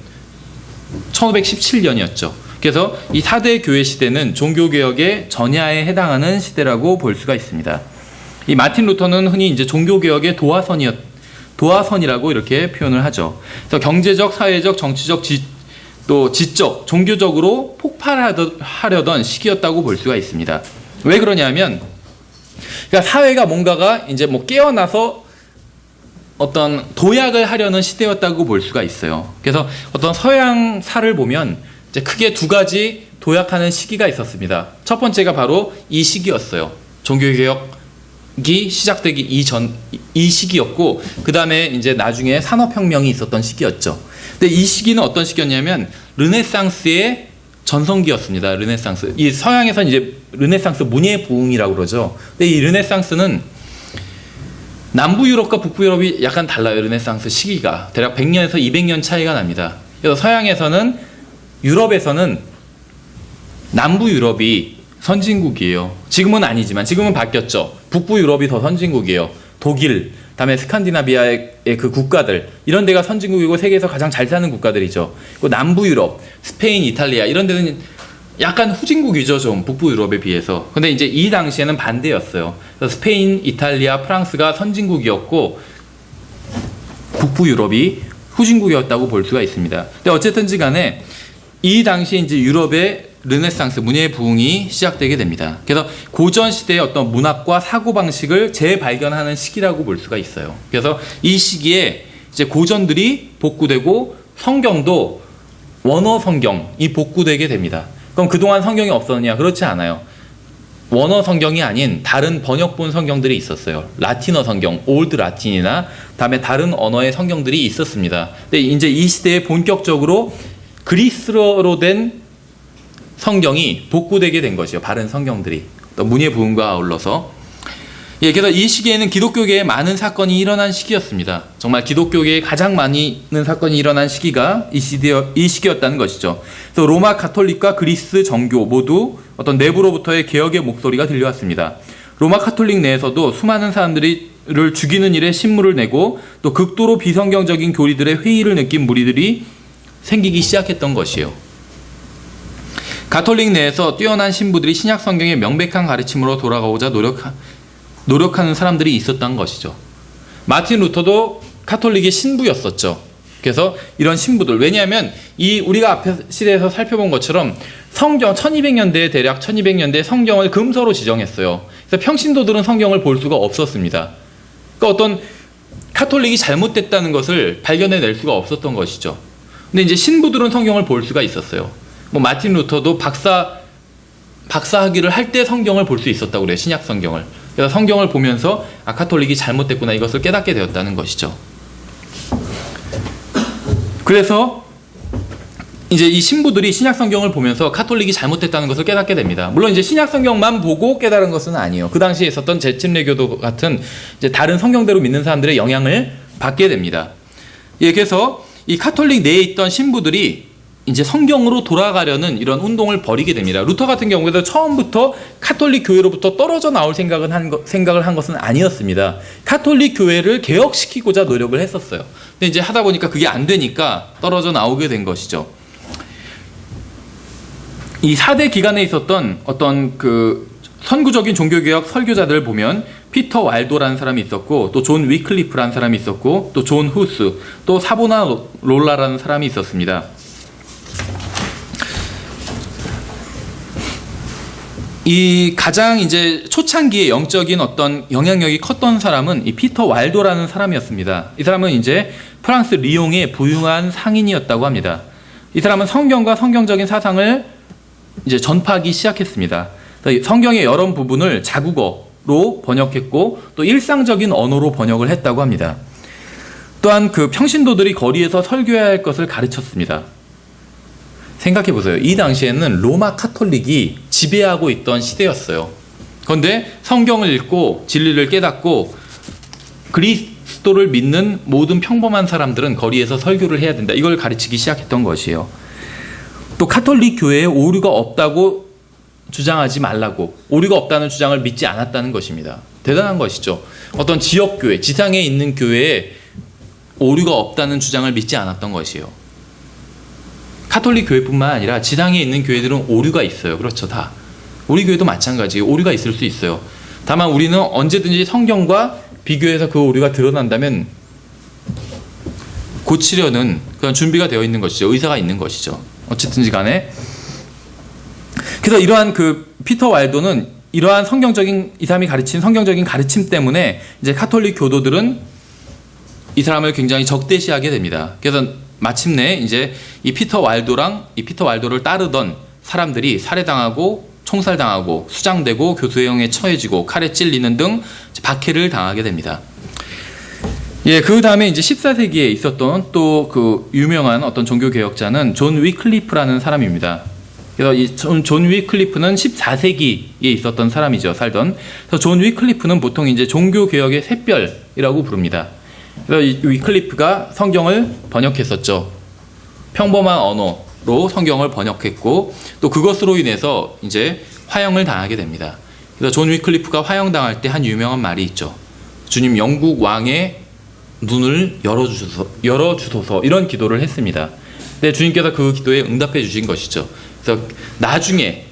1517년이었죠. 그래서 이 4대 교회 시대는 종교개혁의 전야에 해당하는 시대라고 볼 수가 있습니다. 이 마틴 루터는 흔히 이제 종교개혁의 도화선이라고 이렇게 표현을 하죠. 그래서 경제적, 사회적, 정치적, 또 지적, 종교적으로 폭발하려던 시기였다고 볼 수가 있습니다. 왜 그러냐면, 그러니까 사회가 뭔가가 이제 뭐 깨어나서 어떤 도약을 하려는 시대였다고 볼 수가 있어요. 그래서 어떤 서양사를 보면 이제 크게 두 가지 도약하는 시기가 있었습니다. 첫 번째가 바로 이 시기였어요. 종교개혁이 시작되기 이전 이 시기였고, 그 다음에 이제 나중에 산업혁명이 있었던 시기였죠. 근데 이 시기는 어떤 시기였냐면 르네상스의 전성기였습니다. 르네상스. 이 서양에서는 이제 르네상스 문예 부흥이라고 그러죠. 근데 이 르네상스는 남부 유럽과 북부 유럽이 약간 달라요. 르네상스 시기가 대략 100년에서 200년 차이가 납니다. 그래서 서양에서는, 유럽에서는 남부 유럽이 선진국이에요. 지금은 아니지만, 지금은 바뀌었죠. 북부 유럽이 더 선진국이에요. 독일, 다음에 스칸디나비아의 그 국가들, 이런 데가 선진국이고 세계에서 가장 잘 사는 국가들이죠. 그리고 남부 유럽, 스페인, 이탈리아, 이런 데는 약간 후진국이죠, 좀 북부 유럽에 비해서. 근데 이제 이 당시에는 반대였어요. 그래서 스페인, 이탈리아, 프랑스가 선진국이었고 북부 유럽이 후진국이었다고 볼 수가 있습니다. 근데 어쨌든지 간에 이 당시에 이제 유럽의 르네상스 문예 부흥이 시작되게 됩니다. 그래서 고전 시대의 어떤 문학과 사고 방식을 재발견하는 시기라고 볼 수가 있어요. 그래서 이 시기에 이제 고전들이 복구되고 성경도 원어 성경이 복구되게 됩니다. 그럼 그동안 성경이 없었느냐? 그렇지 않아요. 원어 성경이 아닌 다른 번역본 성경들이 있었어요. 라틴어 성경, 올드 라틴이나 다음에 다른 언어의 성경들이 있었습니다. 근데 이제 이 시대에 본격적으로 그리스어로 된 성경이 복구되게 된 것이요. 바른 성경들이. 또 문예 부흥과 아울러서. 예, 그래서 이 시기에는 기독교계에 많은 사건이 일어난 시기였습니다. 정말 기독교계에 가장 많은 사건이 일어난 시기가 이 시기였다는 것이죠. 그래서 로마 가톨릭과 그리스 정교 모두 어떤 내부로부터의 개혁의 목소리가 들려왔습니다. 로마 가톨릭 내에서도 수많은 사람들을 죽이는 일에 신물을 내고 또 극도로 비성경적인 교리들의 회의를 느낀 무리들이 생기기 시작했던 것이에요. 가톨릭 내에서 뛰어난 신부들이 신약 성경의 명백한 가르침으로 돌아가고자 노력하는 사람들이 있었던 것이죠. 마틴 루터도 가톨릭의 신부였었죠. 그래서 이런 신부들, 왜냐하면 우리가 앞에 시대에서 살펴본 것처럼 성경 1200년대에 대략 1200년대에 성경을 금서로 지정했어요. 그래서 평신도들은 성경을 볼 수가 없었습니다. 그러니까 어떤 카톨릭이 잘못됐다는 것을 발견해낼 수가 없었던 것이죠. 근데 이제 신부들은 성경을 볼 수가 있었어요. 뭐 마틴 루터도 박사학위를 할 때 성경을 볼 수 있었다고 그래요. 신약 성경을. 그래서 성경을 보면서 카톨릭이 잘못됐구나 이것을 깨닫게 되었다는 것이죠. 그래서 이제 이 신부들이 신약 성경을 보면서 카톨릭이 잘못됐다는 것을 깨닫게 됩니다. 물론 이제 신약 성경만 보고 깨달은 것은 아니에요. 그 당시에 있었던 제침례교도 같은 이제 다른 성경대로 믿는 사람들의 영향을 받게 됩니다. 예, 그래서 이 카톨릭 내에 있던 신부들이 이제 성경으로 돌아가려는 이런 운동을 벌이게 됩니다. 루터 같은 경우에도 처음부터 카톨릭 교회로부터 떨어져 나올 생각을 한 것은 아니었습니다. 카톨릭 교회를 개혁시키고자 노력을 했었어요. 근데 이제 하다 보니까 그게 안 되니까 떨어져 나오게 된 것이죠. 이 4대 기간에 있었던 어떤 그 선구적인 종교개혁 설교자들을 보면 피터 왈도라는 사람이 있었고, 또 존 위클리프라는 사람이 있었고, 또 존 후스, 또 사보나 롤라라는 사람이 있었습니다. 이 가장 이제 초창기에 영적인 어떤 영향력이 컸던 사람은 이 피터 왈도라는 사람이었습니다. 이 사람은 이제 프랑스 리옹의 부유한 상인이었다고 합니다. 이 사람은 성경과 성경적인 사상을 이제 전파하기 시작했습니다. 성경의 여러 부분을 자국어로 번역했고, 또 일상적인 언어로 번역을 했다고 합니다. 또한 그 평신도들이 거리에서 설교해야 할 것을 가르쳤습니다. 생각해 보세요. 이 당시에는 로마 카톨릭이 지배하고 있던 시대였어요. 그런데 성경을 읽고 진리를 깨닫고 그리스도를 믿는 모든 평범한 사람들은 거리에서 설교를 해야 된다. 이걸 가르치기 시작했던 것이에요. 또 카톨릭 교회에 오류가 없다고 주장하지 말라고, 오류가 없다는 주장을 믿지 않았다는 것입니다. 대단한 것이죠. 어떤 지역교회, 지상에 있는 교회에 오류가 없다는 주장을 믿지 않았던 것이에요. 카톨릭 교회뿐만 아니라 지상에 있는 교회들은 오류가 있어요. 그렇죠, 다. 우리 교회도 마찬가지예요. 오류가 있을 수 있어요. 다만 우리는 언제든지 성경과 비교해서 그 오류가 드러난다면 고치려는 그런 준비가 되어 있는 것이죠. 의사가 있는 것이죠. 어쨌든지 간에. 그래서 이러한 그 피터 왈도는 이러한 성경적인, 이 사람이 가르친 성경적인 가르침 때문에 이제 카톨릭 교도들은 이 사람을 굉장히 적대시하게 됩니다. 그래서 마침내 이제 이 피터 왈도를 따르던 사람들이 살해당하고 총살당하고 수장되고 교수형에 처해지고 칼에 찔리는 등 박해를 당하게 됩니다. 예, 그 다음에 이제 14세기에 있었던 또 그 유명한 어떤 종교개혁자는 존 위클리프라는 사람입니다. 그래서 이 존 위클리프는 14세기에 있었던 사람이죠, 살던. 그래서 존 위클리프는 보통 이제 종교개혁의 샛별이라고 부릅니다. 그래서 이 위클리프가 성경을 번역했었죠. 평범한 언어로 성경을 번역했고, 또 그것으로 인해서 이제 화형을 당하게 됩니다. 그래서 존 위클리프가 화형당할 때 한 유명한 말이 있죠. 주님, 영국 왕의 눈을 열어주소서 이런 기도를 했습니다. 근데 주님께서 그 기도에 응답해 주신 것이죠. 그래서 나중에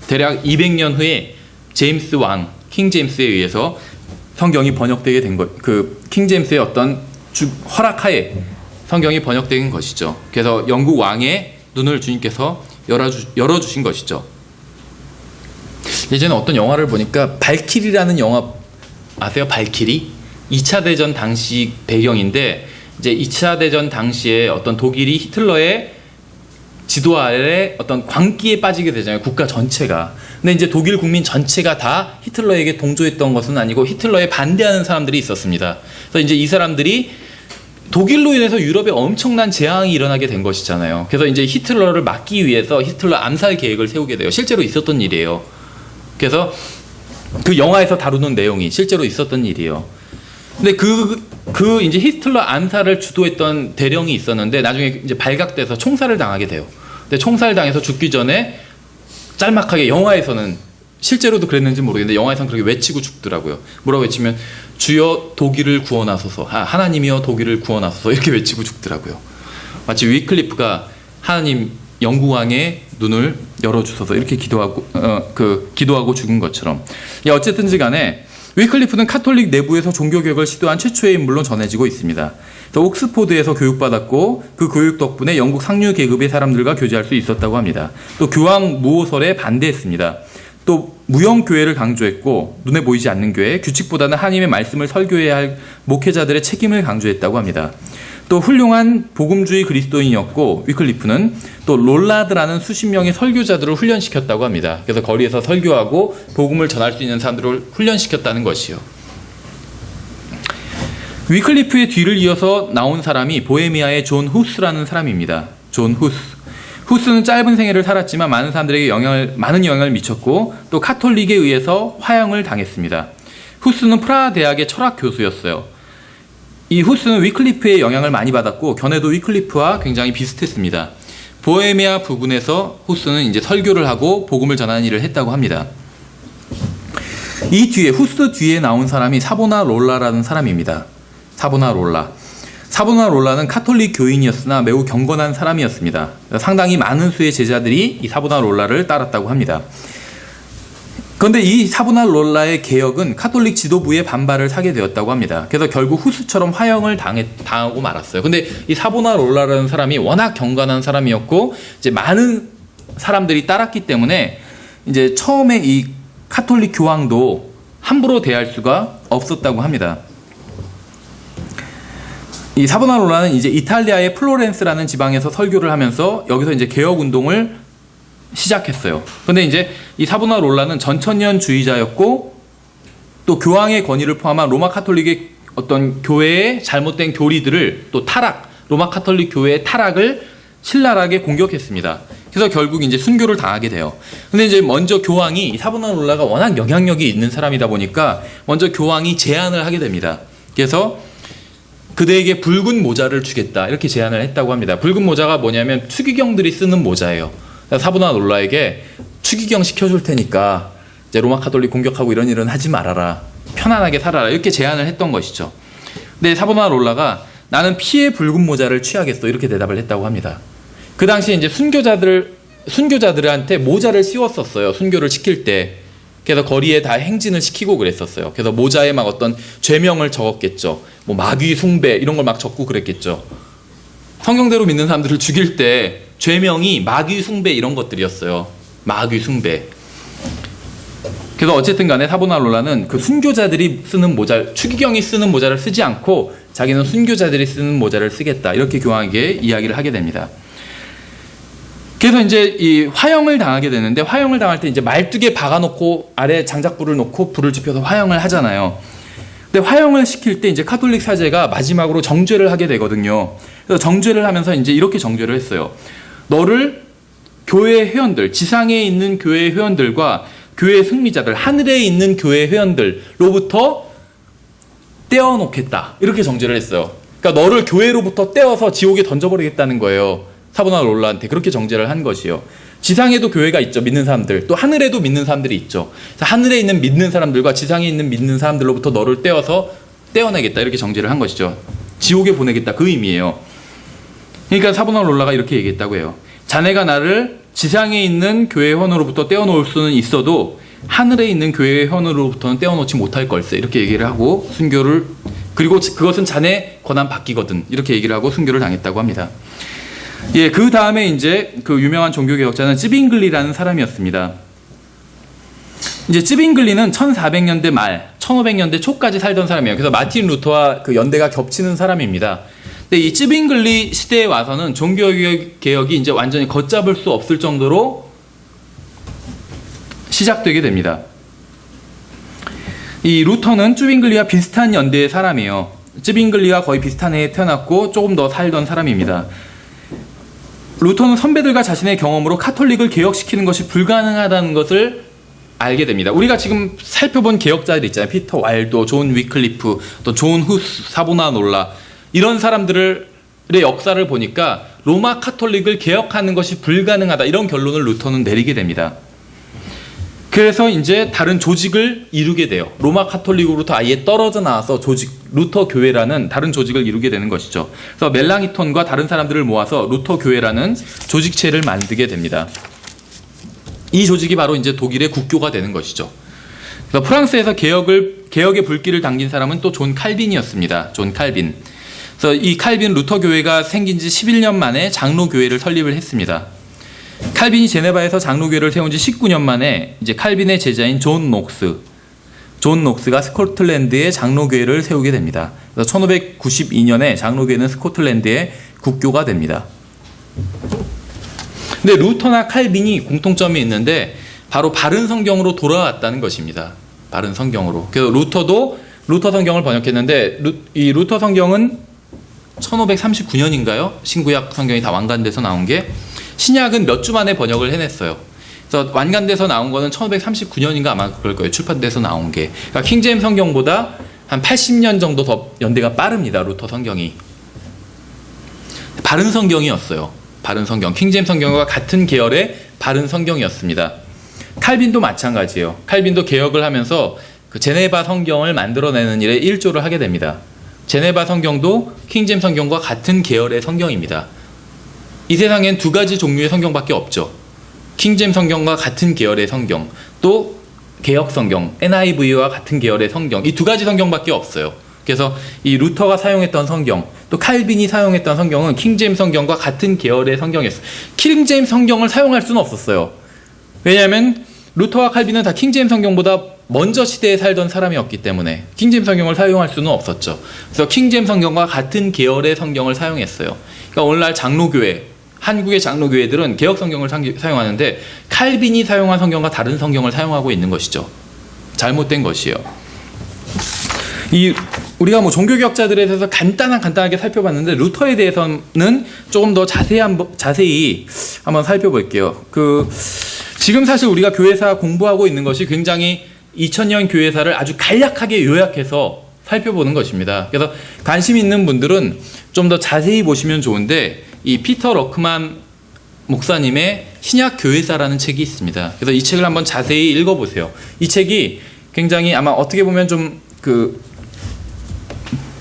대략 200년 후에 제임스 왕, 킹 제임스에 의해서 성경이 번역되게 된 것, 그 킹 제임스의 어떤 허락하에 성경이 번역된 것이죠. 그래서 영국 왕의 눈을 주님께서 열어주신 것이죠. 예전에 어떤 영화를 보니까 발키리라는 영화 아세요? 발키리? 2차 대전 당시 배경인데, 이제 2차 대전 당시에 어떤 독일이 히틀러의 지도 아래 어떤 광기에 빠지게 되잖아요. 국가 전체가. 근데 이제 독일 국민 전체가 다 히틀러에게 동조했던 것은 아니고 히틀러에 반대하는 사람들이 있었습니다. 그래서 이제 이 사람들이 독일로 인해서 유럽에 엄청난 재앙이 일어나게 된 것이잖아요. 그래서 이제 히틀러를 막기 위해서 히틀러 암살 계획을 세우게 돼요. 실제로 있었던 일이에요. 그래서 그 영화에서 다루는 내용이 실제로 있었던 일이에요. 근데 그 이제 히틀러 암살을 주도했던 대령이 있었는데 나중에 이제 발각돼서 총살을 당하게 돼요. 근데 총살당해서 죽기 전에 짤막하게, 영화에서는 실제로도 그랬는지 모르겠는데 영화에서는 그렇게 외치고 죽더라고요. 뭐라고 외치면 주여 독일을 구원하소서, 하나님이여 독일을 구원하소서 이렇게 외치고 죽더라고요. 마치 위클리프가 하나님 영국 왕의 눈을 열어주소서 이렇게 기도하고 죽은 것처럼. 어쨌든지 간에 위클리프는 카톨릭 내부에서 종교개혁을 시도한 최초의 인물로 전해지고 있습니다. 옥스포드에서 교육받았고 그 교육 덕분에 영국 상류 계급의 사람들과 교제할 수 있었다고 합니다. 또 교황 무호설에 반대했습니다. 또 무형교회를 강조했고 눈에 보이지 않는 교회, 규칙보다는 하나님의 말씀을 설교해야 할 목회자들의 책임을 강조했다고 합니다. 또 훌륭한 복음주의 그리스도인이었고 위클리프는 또 롤라드라는 수십 명의 설교자들을 훈련시켰다고 합니다. 그래서 거리에서 설교하고 복음을 전할 수 있는 사람들을 훈련시켰다는 것이요. 위클리프의 뒤를 이어서 나온 사람이 보헤미아의 존 후스라는 사람입니다. 존 후스. 후스는 짧은 생애를 살았지만 많은 사람들에게 많은 영향을 미쳤고 또 카톨릭에 의해서 화형을 당했습니다. 후스는 프라하 대학의 철학 교수였어요. 이 후스는 위클리프의 영향을 많이 받았고 견해도 위클리프와 굉장히 비슷했습니다. 보헤미아 부근에서 후스는 이제 설교를 하고 복음을 전하는 일을 했다고 합니다. 이 뒤에 후스 뒤에 나온 사람이 사보나롤라라는 사람입니다. 사보나롤라는 카톨릭 교인이었으나 매우 경건한 사람이었습니다. 상당히 많은 수의 제자들이 이 사보나롤라를 따랐다고 합니다. 그런데 이 사보나롤라의 개혁은 카톨릭 지도부의 반발을 사게 되었다고 합니다. 그래서 결국 후스처럼 화형을 당하고 말았어요. 근데 이 사보나롤라라는 사람이 워낙 경건한 사람이었고 이제 많은 사람들이 따랐기 때문에 이제 처음에 이 카톨릭 교황도 함부로 대할 수가 없었다고 합니다. 이 사보나롤라는 이제 이탈리아의 플로렌스라는 지방에서 설교를 하면서 여기서 이제 개혁 운동을 시작했어요. 근데 이제 이 사보나롤라는 전천년주의자였고 또 교황의 권위를 포함한 로마 카톨릭의 어떤 교회의 잘못된 교리들을 또 로마 카톨릭 교회의 타락을 신랄하게 공격했습니다. 그래서 결국 이제 순교를 당하게 돼요. 근데 이제 먼저 교황이 사보나롤라가 워낙 영향력이 있는 사람이다 보니까 먼저 교황이 제안을 하게 됩니다. 그래서 그대에게 붉은 모자를 주겠다 이렇게 제안을 했다고 합니다. 붉은 모자가 뭐냐면 추기경들이 쓰는 모자예요. 사보나롤라에게 추기경 시켜줄 테니까 이제 로마 카톨릭 공격하고 이런 일은 하지 말아라. 편안하게 살아라. 이렇게 제안을 했던 것이죠. 근데 사보나롤라가 나는 피의 붉은 모자를 취하겠어 이렇게 대답을 했다고 합니다. 그 당시에 이제 순교자들한테 모자를 씌웠었어요. 순교를 시킬 때. 그래서 거리에 다 행진을 시키고 그랬었어요. 그래서 모자에 막 어떤 죄명을 적었겠죠. 뭐 마귀 숭배 이런 걸 막 적고 그랬겠죠. 성경대로 믿는 사람들을 죽일 때 죄명이 마귀 숭배 이런 것들이었어요. 마귀 숭배. 그래서 어쨌든 간에 사보나롤라는 그 순교자들이 쓰는 모자, 추기경이 쓰는 모자를 쓰지 않고 자기는 순교자들이 쓰는 모자를 쓰겠다. 이렇게 교황에게 이야기를 하게 됩니다. 그래서 이제 이 화형을 당하게 되는데 화형을 당할 때 이제 말뚝에 박아놓고 아래 장작불을 놓고 불을 지펴서 화형을 하잖아요. 근데 화형을 시킬 때 이제 카톨릭 사제가 마지막으로 정죄를 하게 되거든요. 그래서 정죄를 하면서 이제 이렇게 정죄를 했어요. 너를 교회 회원들, 지상에 있는 교회 회원들과 교회 승리자들, 하늘에 있는 교회 회원들로부터 떼어놓겠다. 이렇게 정죄를 했어요. 그러니까 너를 교회로부터 떼어서 지옥에 던져버리겠다는 거예요. 사보나롤라한테 그렇게 정죄를 한 것이요. 지상에도 교회가 있죠. 믿는 사람들. 또 하늘에도 믿는 사람들이 있죠. 하늘에 있는 믿는 사람들과 지상에 있는 믿는 사람들로부터 너를 떼어내겠다. 이렇게 정죄를 한 것이죠. 지옥에 보내겠다. 그 의미예요. 그러니까 사보나롤라가 이렇게 얘기했다고 해요. 자네가 나를 지상에 있는 교회 회원으로부터 떼어놓을 수는 있어도 하늘에 있는 교회 회원으로부터는 떼어놓지 못할 걸세. 이렇게 얘기를 하고 순교를, 그리고 그것은 자네 권한 받기거든. 이렇게 얘기를 하고 순교를 당했다고 합니다. 예, 그 다음에 이제 그 유명한 종교개혁자는 쯔빙글리라는 사람이었습니다. 이제 쯔빙글리는 1400년대 말, 1500년대 초까지 살던 사람이에요. 그래서 마틴 루터와 그 연대가 겹치는 사람입니다. 근데 이 쯔빙글리 시대에 와서는 종교개혁이 이제 완전히 걷잡을 수 없을 정도로 시작되게 됩니다. 이 루터는 쯔빙글리와 비슷한 연대의 사람이에요. 쯔빙글리와 거의 비슷한 해에 태어났고 조금 더 살던 사람입니다. 루터는 선배들과 자신의 경험으로 카톨릭을 개혁시키는 것이 불가능하다는 것을 알게 됩니다. 우리가 지금 살펴본 개혁자들 있잖아요. 피터 와일도, 존 위클리프, 또 존 후스, 사보나롤라 이런 사람들의 역사를 보니까 로마 카톨릭을 개혁하는 것이 불가능하다 이런 결론을 루터는 내리게 됩니다. 그래서 이제 다른 조직을 이루게 돼요. 로마 카톨릭으로부터 아예 떨어져 나와서 루터 교회라는 다른 조직을 이루게 되는 것이죠. 그래서 멜랑이톤과 다른 사람들을 모아서 루터 교회라는 조직체를 만들게 됩니다. 이 조직이 바로 이제 독일의 국교가 되는 것이죠. 그래서 프랑스에서 개혁의 불길을 당긴 사람은 또 존 칼빈이었습니다. 존 칼빈. 그래서 이 칼빈 루터 교회가 생긴 지 11년 만에 장로 교회를 설립을 했습니다. 칼빈이 제네바에서 장로교회를 세운 지 19년 만에 이제 칼빈의 제자인 존 녹스가 스코틀랜드에 장로교회를 세우게 됩니다. 그래서 1592년에 장로교회는 스코틀랜드의 국교가 됩니다. 근데 루터나 칼빈이 공통점이 있는데 바로 바른 성경으로 돌아왔다는 것입니다. 바른 성경으로. 그래서 루터 성경을 번역했는데 이 루터 성경은 1539년인가요? 신구약 성경이 다 완간돼서 나온 게, 신약은 몇 주 만에 번역을 해냈어요. 그래서 완간돼서 나온 거는 1539년인가 아마 그럴 거예요. 출판돼서 나온 게. 그러니까 킹제임스 성경보다 한 80년 정도 더 연대가 빠릅니다. 루터 성경이. 바른 성경이었어요. 바른 성경. 킹제임스 성경과 같은 계열의 바른 성경이었습니다. 칼빈도 마찬가지예요. 칼빈도 개혁을 하면서 그 제네바 성경을 만들어내는 일에 일조를 하게 됩니다. 제네바 성경도 킹제임스 성경과 같은 계열의 성경입니다. 이 세상엔 두 가지 종류의 성경밖에 없죠. 킹제임스 성경과 같은 계열의 성경, 또 개혁 성경, NIV와 같은 계열의 성경, 이 두 가지 성경밖에 없어요. 그래서 이 루터가 사용했던 성경, 또 칼빈이 사용했던 성경은 킹제임스 성경과 같은 계열의 성경이었어요. 킹제임스 성경을 사용할 수는 없었어요. 왜냐하면 루터와 칼빈은 다 킹제임스 성경보다 먼저 시대에 살던 사람이었기 때문에 킹제임스 성경을 사용할 수는 없었죠. 그래서 킹제임스 성경과 같은 계열의 성경을 사용했어요. 그러니까 오늘날 장로교회, 한국의 장로교회들은 개혁 성경을 사용하는데 칼빈이 사용한 성경과 다른 성경을 사용하고 있는 것이죠. 잘못된 것이에요. 우리가 뭐 종교개혁자들에 대해서 간단하게 살펴봤는데 루터에 대해서는 조금 더 자세히 한번 살펴볼게요. 지금 사실 우리가 교회사 공부하고 있는 것이 굉장히 2000년 교회사를 아주 간략하게 요약해서 살펴보는 것입니다. 그래서 관심 있는 분들은 좀 더 자세히 보시면 좋은데, 이 피터 럭크만 목사님의 신약 교회사라는 책이 있습니다. 그래서 이 책을 한번 자세히 읽어보세요. 이 책이 굉장히 아마 어떻게 보면 좀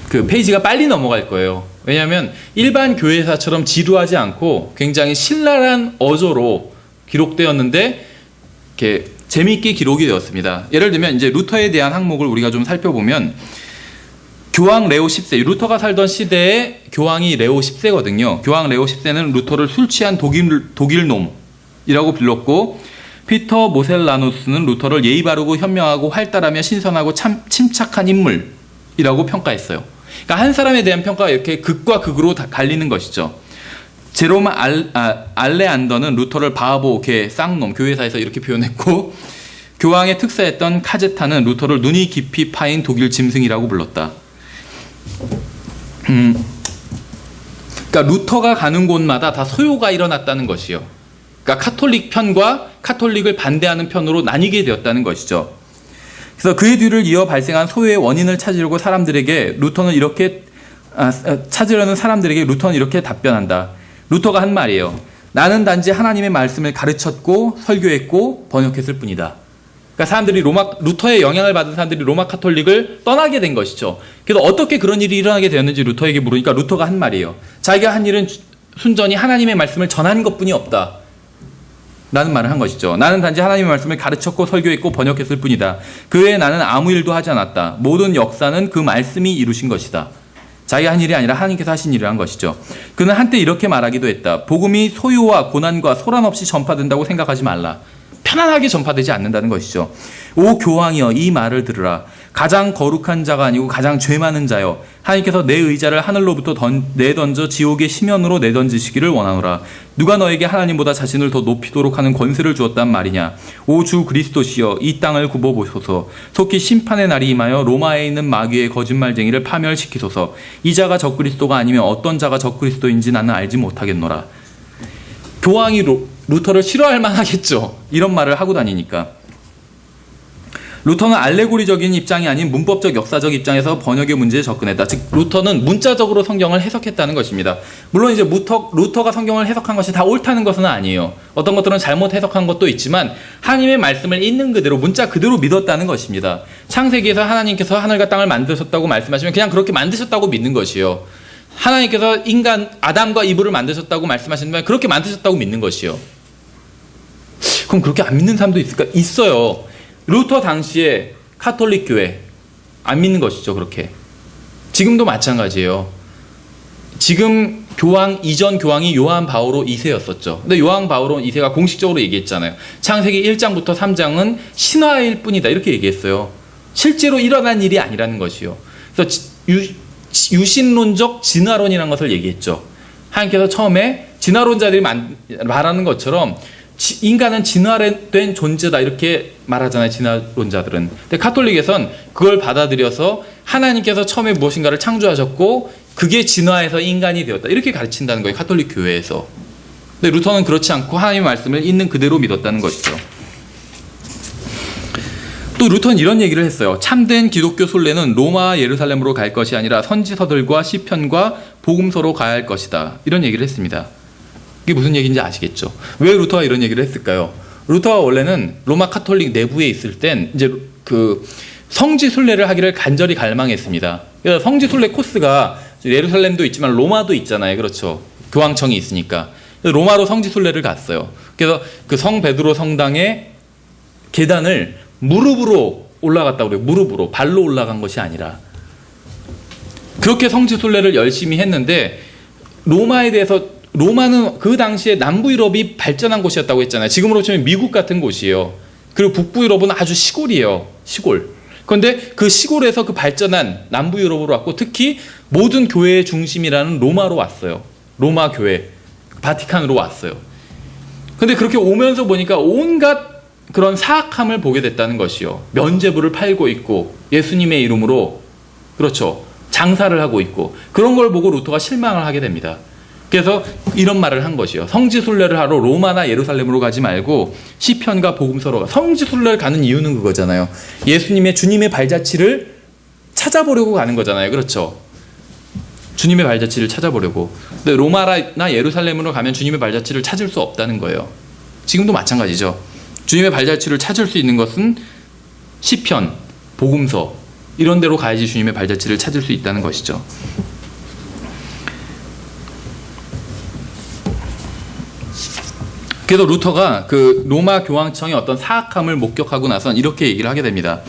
페이지가 빨리 넘어갈 거예요. 왜냐하면 일반 교회사처럼 지루하지 않고 굉장히 신랄한 어조로 기록되었는데 이렇게 재미있게 기록이 되었습니다. 예를 들면 이제 루터에 대한 항목을 우리가 좀 살펴보면, 교황 레오 10세, 루터가 살던 시대에 교황이 레오 10세거든요. 교황 레오 10세는 루터를 술 취한 독일놈이라고 불렀고, 피터 모셀라누스는 루터를 예의 바르고 현명하고 활달하며 신선하고 참 침착한 인물이라고 평가했어요. 그러니까 한 사람에 대한 평가가 이렇게 극과 극으로 다 갈리는 것이죠. 제롬 알레안더는 루터를 바보, 개, 쌍놈, 교회사에서 이렇게 표현했고, 교황의 특사였던 카제타는 루터를 눈이 깊이 파인 독일 짐승이라고 불렀다. 그러니까 루터가 가는 곳마다 다 소요가 일어났다는 것이요. 그러니까 카톨릭 편과 카톨릭을 반대하는 편으로 나뉘게 되었다는 것이죠. 그래서 그의 뒤를 이어 발생한 소요의 원인을 찾으려고 찾으려는 사람들에게 루터는 이렇게 답변한다. 루터가 한 말이에요. 나는 단지 하나님의 말씀을 가르쳤고 설교했고 번역했을 뿐이다. 그러니까 사람들이 루터의 영향을 받은 사람들이 로마 카톨릭을 떠나게 된 것이죠. 그래서 어떻게 그런 일이 일어나게 되었는지 루터에게 물으니까 루터가 한 말이에요. 자기가 한 일은 순전히 하나님의 말씀을 전한 것뿐이 없다 라는 말을 한 것이죠. 나는 단지 하나님의 말씀을 가르쳤고 설교했고 번역했을 뿐이다. 그 외에 나는 아무 일도 하지 않았다. 모든 역사는 그 말씀이 이루신 것이다. 자기가 한 일이 아니라 하나님께서 하신 일을 한 것이죠. 그는 한때 이렇게 말하기도 했다. 복음이 소요와 고난과 소란 없이 전파된다고 생각하지 말라. 편안하게 전파되지 않는다는 것이죠. 오 교황이여, 이 말을 들으라. 가장 거룩한 자가 아니고 가장 죄 많은 자여, 하나님께서 내 의자를 하늘로부터 내던져 지옥의 심연으로 내던지시기를 원하노라. 누가 너에게 하나님보다 자신을 더 높이도록 하는 권세를 주었단 말이냐. 오 주 그리스도시여, 이 땅을 굽어보소서. 속히 심판의 날이 임하여 로마에 있는 마귀의 거짓말쟁이를 파멸시키소서. 이 자가 적그리스도가 아니면 어떤 자가 적그리스도인지 나는 알지 못하겠노라. 교황이 루터를 싫어할 만하겠죠. 이런 말을 하고 다니니까. 루터는 알레고리적인 입장이 아닌 문법적 역사적 입장에서 번역의 문제에 접근했다. 즉 루터는 문자적으로 성경을 해석했다는 것입니다. 물론 이제 루터가 성경을 해석한 것이 다 옳다는 것은 아니에요. 어떤 것들은 잘못 해석한 것도 있지만 하나님의 말씀을 있는 그대로 문자 그대로 믿었다는 것입니다. 창세기에서 하나님께서 하늘과 땅을 만드셨다고 말씀하시면 그냥 그렇게 만드셨다고 믿는 것이요. 하나님께서 인간 아담과 이브를 만드셨다고 말씀하시면 그렇게 만드셨다고 믿는 것이요. 그럼 그렇게 안 믿는 사람도 있을까? 있어요. 루터 당시에 카톨릭 교회 안 믿는 것이죠. 그렇게 지금도 마찬가지예요. 지금 교황 이전 교황이 요한 바오로 2세였었죠. 근데 요한 바오로 2세가 공식적으로 얘기했잖아요. 창세기 1장부터 3장은 신화일 뿐이다 이렇게 얘기했어요. 실제로 일어난 일이 아니라는 것이요. 그래서 유신론적 진화론이라는 것을 얘기했죠. 하나님께서 처음에 진화론자들이 말하는 것처럼 인간은 진화된 존재다 이렇게 말하잖아요. 진화론자들은. 근데 카톨릭에선 그걸 받아들여서 하나님께서 처음에 무엇인가를 창조하셨고 그게 진화해서 인간이 되었다 이렇게 가르친다는 거예요. 카톨릭 교회에서. 근데 루터는 그렇지 않고 하나님의 말씀을 있는 그대로 믿었다는 것이죠. 또 루터는 이런 얘기를 했어요. 참된 기독교 순례는 로마와 예루살렘으로 갈 것이 아니라 선지서들과 시편과 복음서로 가야 할 것이다. 이런 얘기를 했습니다. 이게 무슨 얘기인지 아시겠죠? 왜 루터가 이런 얘기를 했을까요? 루터가 원래는 로마 카톨릭 내부에 있을 땐 이제 그 성지 순례를 하기를 간절히 갈망했습니다. 그래서 성지 순례 코스가 예루살렘도 있지만 로마도 있잖아요. 그렇죠? 교황청이 있으니까. 로마로 성지 순례를 갔어요. 그래서 그 성 베드로 성당의 계단을 무릎으로 올라갔다고 그래요. 무릎으로. 발로 올라간 것이 아니라. 그렇게 성지 순례를 열심히 했는데 로마에 대해서 로마는 그 당시에 남부 유럽이 발전한 곳이었다고 했잖아요. 지금으로 치면 미국 같은 곳이에요. 그리고 북부 유럽은 아주 시골이에요. 시골. 그런데 그 시골에서 그 발전한 남부 유럽으로 왔고 특히 모든 교회의 중심이라는 로마로 왔어요. 로마 교회. 바티칸으로 왔어요. 근데 그렇게 오면서 보니까 온갖 그런 사악함을 보게 됐다는 것이요. 면죄부를 팔고 있고 예수님의 이름으로 그렇죠. 장사를 하고 있고 그런 걸 보고 루터가 실망을 하게 됩니다. 그래서 이런 말을 한 것이요. 성지순례를 하러 로마나 예루살렘으로 가지 말고 시편과 복음서로 가. 성지순례를 가는 이유는 그거잖아요. 예수님의 주님의 발자취를 찾아보려고 가는 거잖아요. 그렇죠. 주님의 발자취를 찾아보려고. 근데 로마나 예루살렘으로 가면 주님의 발자취를 찾을 수 없다는 거예요. 지금도 마찬가지죠. 주님의 발자취를 찾을 수 있는 것은 시편, 복음서 이런 데로 가야지 주님의 발자취를 찾을 수 있다는 것이죠. 그래서 루터가 그 로마 교황청의 어떤 사악함을 목격하고 나선 이렇게 얘기를 하게 됩니다.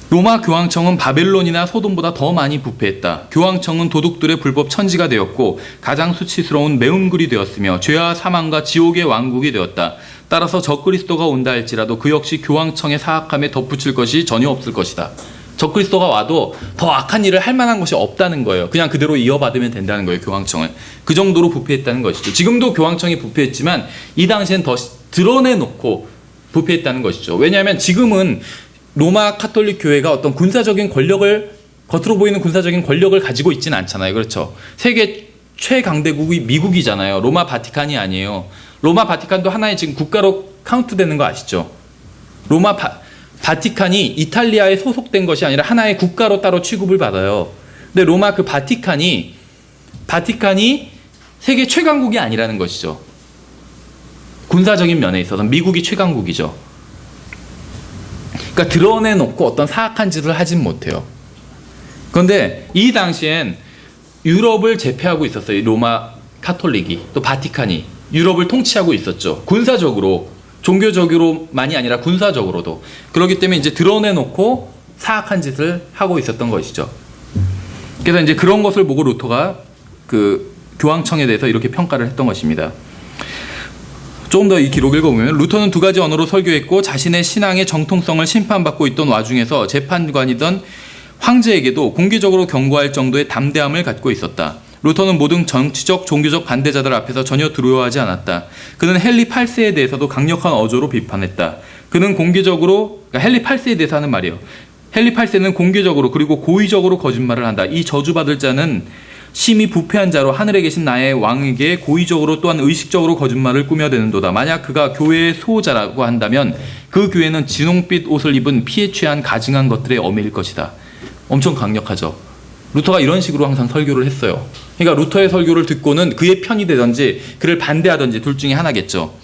로마 교황청은 바벨론이나 소돔보다 더 많이 부패했다. 교황청은 도둑들의 불법 천지가 되었고 가장 수치스러운 매운굴이 되었으며 죄와 사망과 지옥의 왕국이 되었다. 따라서 적그리스도가 온다 할지라도 그 역시 교황청의 사악함에 덧붙일 것이 전혀 없을 것이다. 적그리스도가 와도 더 악한 일을 할 만한 것이 없다는 거예요. 그냥 그대로 이어받으면 된다는 거예요. 교황청은. 그 정도로 부패했다는 것이죠. 지금도 교황청이 부패했지만 이 당시엔 더 드러내놓고 부패했다는 것이죠. 왜냐하면 지금은 로마 카톨릭 교회가 어떤 군사적인 권력을 겉으로 보이는 군사적인 권력을 가지고 있지는 않잖아요. 그렇죠. 세계 최강대국이 미국이잖아요. 로마 바티칸이 아니에요. 로마 바티칸도 하나의 지금 국가로 카운트되는 거 아시죠? 로마 바티칸이 이탈리아에 소속된 것이 아니라 하나의 국가로 따로 취급을 받아요. 근데 로마 그 바티칸이 세계 최강국이 아니라는 것이죠. 군사적인 면에 있어서 미국이 최강국이죠. 그러니까 드러내놓고 어떤 사악한 짓을 하진 못해요. 그런데 이 당시엔 유럽을 제패하고 있었어요. 로마 카톨릭이 또 바티칸이 유럽을 통치하고 있었죠. 군사적으로 종교적으로만이 아니라 군사적으로도. 그렇기 때문에 이제 드러내놓고 사악한 짓을 하고 있었던 것이죠. 그래서 이제 그런 것을 보고 루터가 그 교황청에 대해서 이렇게 평가를 했던 것입니다. 조금 더 이 기록 읽어보면 루터는 두 가지 언어로 설교했고 자신의 신앙의 정통성을 심판받고 있던 와중에서 재판관이던 황제에게도 공개적으로 경고할 정도의 담대함을 갖고 있었다. 루터는 모든 정치적, 종교적 반대자들 앞에서 전혀 두려워하지 않았다. 그는 헨리 8세에 대해서도 강력한 어조로 비판했다. 그는 공개적으로, 그러니까 헨리 8세에 대해서 하는 말이에요. 헨리 8세는 공개적으로 그리고 고의적으로 거짓말을 한다. 이 저주받을 자는 심히 부패한 자로 하늘에 계신 나의 왕에게 고의적으로 또한 의식적으로 거짓말을 꾸며대는도다. 만약 그가 교회의 수호자라고 한다면 그 교회는 진홍빛 옷을 입은 피에 취한 가증한 것들의 어미일 것이다. 엄청 강력하죠. 루터가 이런 식으로 항상 설교를 했어요. 그러니까 루터의 설교를 듣고는 그의 편이 되든지 그를 반대하든지 둘 중에 하나겠죠.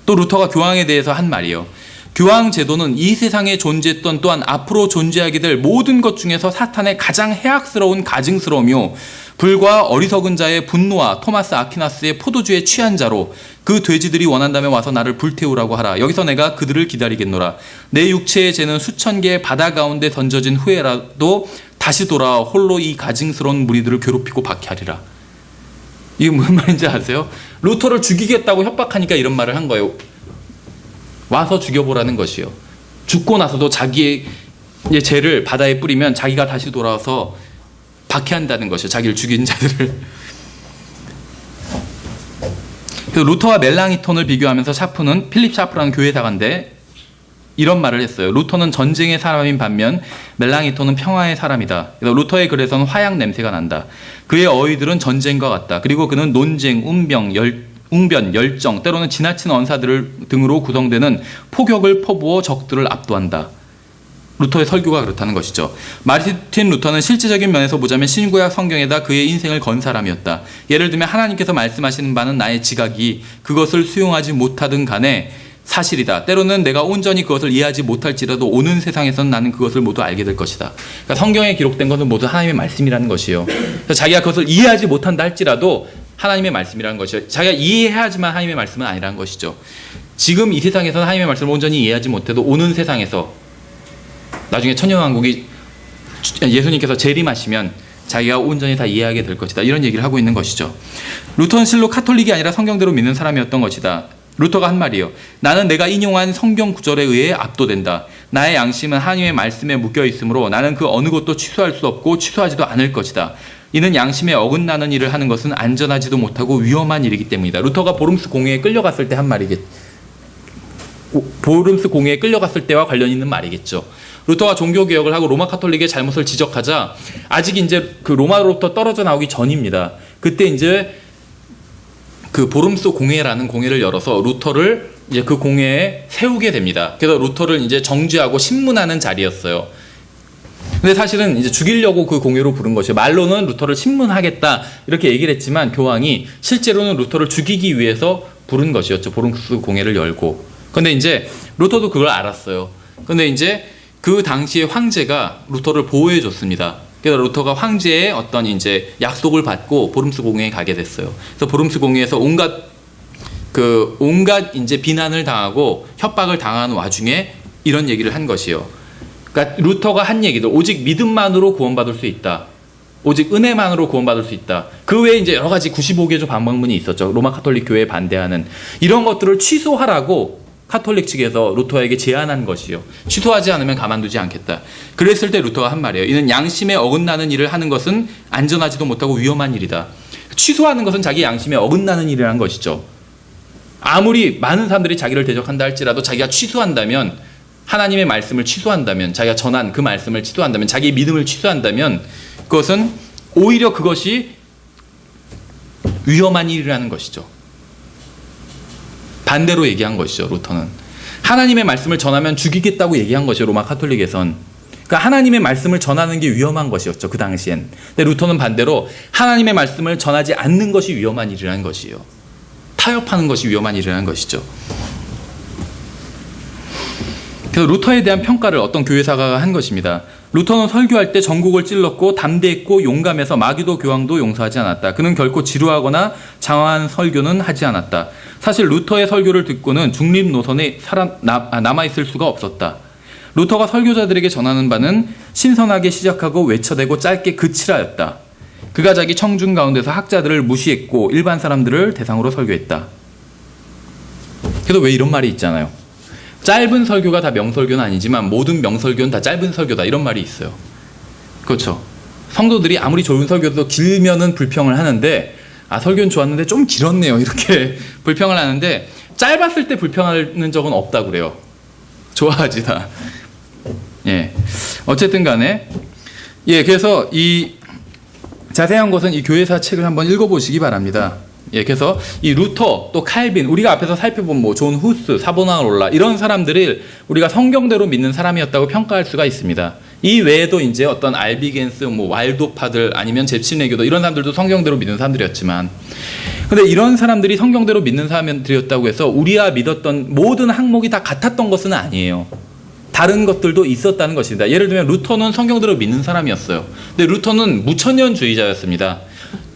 또 루터가 교황에 대해서 한 말이에요. 교황 제도는 이 세상에 존재했던 또한 앞으로 존재하게 될 모든 것 중에서 사탄의 가장 해악스러운 가증스러우며 불과 어리석은 자의 분노와 토마스 아퀴나스의 포도주에 취한 자로 그 돼지들이 원한다면 와서 나를 불태우라고 하라. 여기서 내가 그들을 기다리겠노라. 내 육체의 죄는 수천 개의 바다 가운데 던져진 후에라도 다시 돌아와 홀로 이 가증스러운 무리들을 괴롭히고 박해하리라. 이게 무슨 말인지 아세요? 루터를 죽이겠다고 협박하니까 이런 말을 한 거예요. 와서 죽여보라는 것이요. 죽고 나서도 자기의 죄를 바다에 뿌리면 자기가 다시 돌아와서 박해한다는 것이요. 자기를 죽인 자들을. 그래서 루터와 멜랑이톤을 비교하면서 샤프는, 필립 샤프라는 교회사가인데 이런 말을 했어요. 루터는 전쟁의 사람인 반면 멜랑이톤은 평화의 사람이다. 그래서 루터의 글에서는 화약 냄새가 난다. 그의 어휘들은 전쟁과 같다. 그리고 그는 논쟁, 웅변, 열정, 때로는 지나친 언사들 등으로 구성되는 포격을 퍼부어 적들을 압도한다. 루터의 설교가 그렇다는 것이죠. 마르틴 루터는 실제적인 면에서 보자면 신구약 성경에다 그의 인생을 건 사람이었다. 예를 들면 하나님께서 말씀하시는 바는 나의 지각이 그것을 수용하지 못하든 간에 사실이다. 때로는 내가 온전히 그것을 이해하지 못할지라도 오는 세상에서는 나는 그것을 모두 알게 될 것이다. 그러니까 성경에 기록된 것은 모두 하나님의 말씀이라는 것이요. 그래서 자기가 그것을 이해하지 못한다 할지라도 하나님의 말씀이라는 것이요. 자기가 이해해야지만 하나님의 말씀은 아니라는 것이죠. 지금 이 세상에서는 하나님의 말씀을 온전히 이해하지 못해도 오는 세상에서 나중에 천년왕국이 예수님께서 재림하시면 자기가 온전히 다 이해하게 될 것이다. 이런 얘기를 하고 있는 것이죠. 루터는 실로 카톨릭이 아니라 성경대로 믿는 사람이었던 것이다. 루터가 한 말이요. 나는 내가 인용한 성경 구절에 의해 압도된다. 나의 양심은 하나님의 말씀에 묶여 있으므로 나는 그 어느 것도 취소할 수 없고 취소하지도 않을 것이다. 이는 양심에 어긋나는 일을 하는 것은 안전하지도 못하고 위험한 일이기 때문이다. 루터가 보름스 공회에 끌려갔을 때 한 말이겠죠. 보름스 공회에 끌려갔을 때와 관련 있는 말이겠죠. 루터가 종교개혁을 하고 로마 카톨릭의 잘못을 지적하자 아직 이제 그 로마로부터 떨어져 나오기 전입니다. 그때 이제 그 보름스 공회라는 공회를 열어서 루터를 이제 그 공회에 세우게 됩니다. 그래서 루터를 이제 정죄하고 신문하는 자리였어요. 근데 사실은 이제 죽이려고 그 공회로 부른 것이에요. 말로는 루터를 신문하겠다 이렇게 얘기를 했지만 교황이 실제로는 루터를 죽이기 위해서 부른 것이었죠. 보름스 공회를 열고. 근데 이제 루터도 그걸 알았어요. 근데 이제 그 당시에 황제가 루터를 보호해 줬습니다. 그래서 루터가 황제의 어떤 이제 약속을 받고 보름스 공회에 가게 됐어요. 그래서 보름스 공회에서 온갖 이제 비난을 당하고 협박을 당하는 와중에 이런 얘기를 한 것이요. 그러니까 루터가 한 얘기도 오직 믿음만으로 구원받을 수 있다. 오직 은혜만으로 구원받을 수 있다. 그 외에 이제 여러 가지 95개조 반박문이 있었죠. 로마 카톨릭 교회에 반대하는 이런 것들을 취소하라고 카톨릭 측에서 루터에게 제안한 것이요. 취소하지 않으면 가만두지 않겠다. 그랬을 때 루터가 한 말이에요. 이는 양심에 어긋나는 일을 하는 것은 안전하지도 못하고 위험한 일이다. 취소하는 것은 자기 양심에 어긋나는 일이라는 것이죠. 아무리 많은 사람들이 자기를 대적한다 할지라도 자기가 취소한다면, 하나님의 말씀을 취소한다면, 자기가 전한 그 말씀을 취소한다면, 자기의 믿음을 취소한다면 그것은 오히려 그것이 위험한 일이라는 것이죠. 반대로 얘기한 것이죠. 루터는 하나님의 말씀을 전하면 죽이겠다고 얘기한 것이요. 로마 카톨릭에선. 그러니까 하나님의 말씀을 전하는 게 위험한 것이었죠. 그 당시엔. 근데 루터는 반대로 하나님의 말씀을 전하지 않는 것이 위험한 일이라는 것이요. 타협하는 것이 위험한 일이라는 것이죠. 그래서 루터에 대한 평가를 어떤 교회사가 한 것입니다. 루터는 설교할 때 전국을 찔렀고 담대했고 용감해서 마귀도 교황도 용서하지 않았다. 그는 결코 지루하거나 장황한 설교는 하지 않았다. 사실 루터의 설교를 듣고는 중립 노선에 남아있을 수가 없었다. 루터가 설교자들에게 전하는 바는 신선하게 시작하고 외쳐대고 짧게 그치라였다. 그가 자기 청중 가운데서 학자들을 무시했고 일반 사람들을 대상으로 설교했다. 그래도 왜 이런 말이 있잖아요. 짧은 설교가 다 명설교는 아니지만 모든 명설교는 다 짧은 설교다. 이런 말이 있어요. 그렇죠. 성도들이 아무리 좋은 설교도 길면은 불평을 하는데 설교는 좋았는데 좀 길었네요. 이렇게 불평을 하는데 짧았을 때 불평하는 적은 없다고 그래요. 좋아하지다. 예. 어쨌든 간에 그래서 이 자세한 것은 이 교회사 책을 한번 읽어보시기 바랍니다. 그래서 이 루터 또 칼빈 우리가 앞에서 살펴본 존 후스, 사보나롤라 이런 사람들을 우리가 성경대로 믿는 사람이었다고 평가할 수가 있습니다. 이 외에도 이제 어떤 알비겐스, 왈도파들 아니면 잽신내교도 이런 사람들도 성경대로 믿는 사람들이었지만, 근데 이런 사람들이 성경대로 믿는 사람들이었다고 해서 우리가 믿었던 모든 항목이 다 같았던 것은 아니에요. 다른 것들도 있었다는 것입니다. 예를 들면 루터는 성경대로 믿는 사람이었어요. 근데 루터는 무천년주의자였습니다.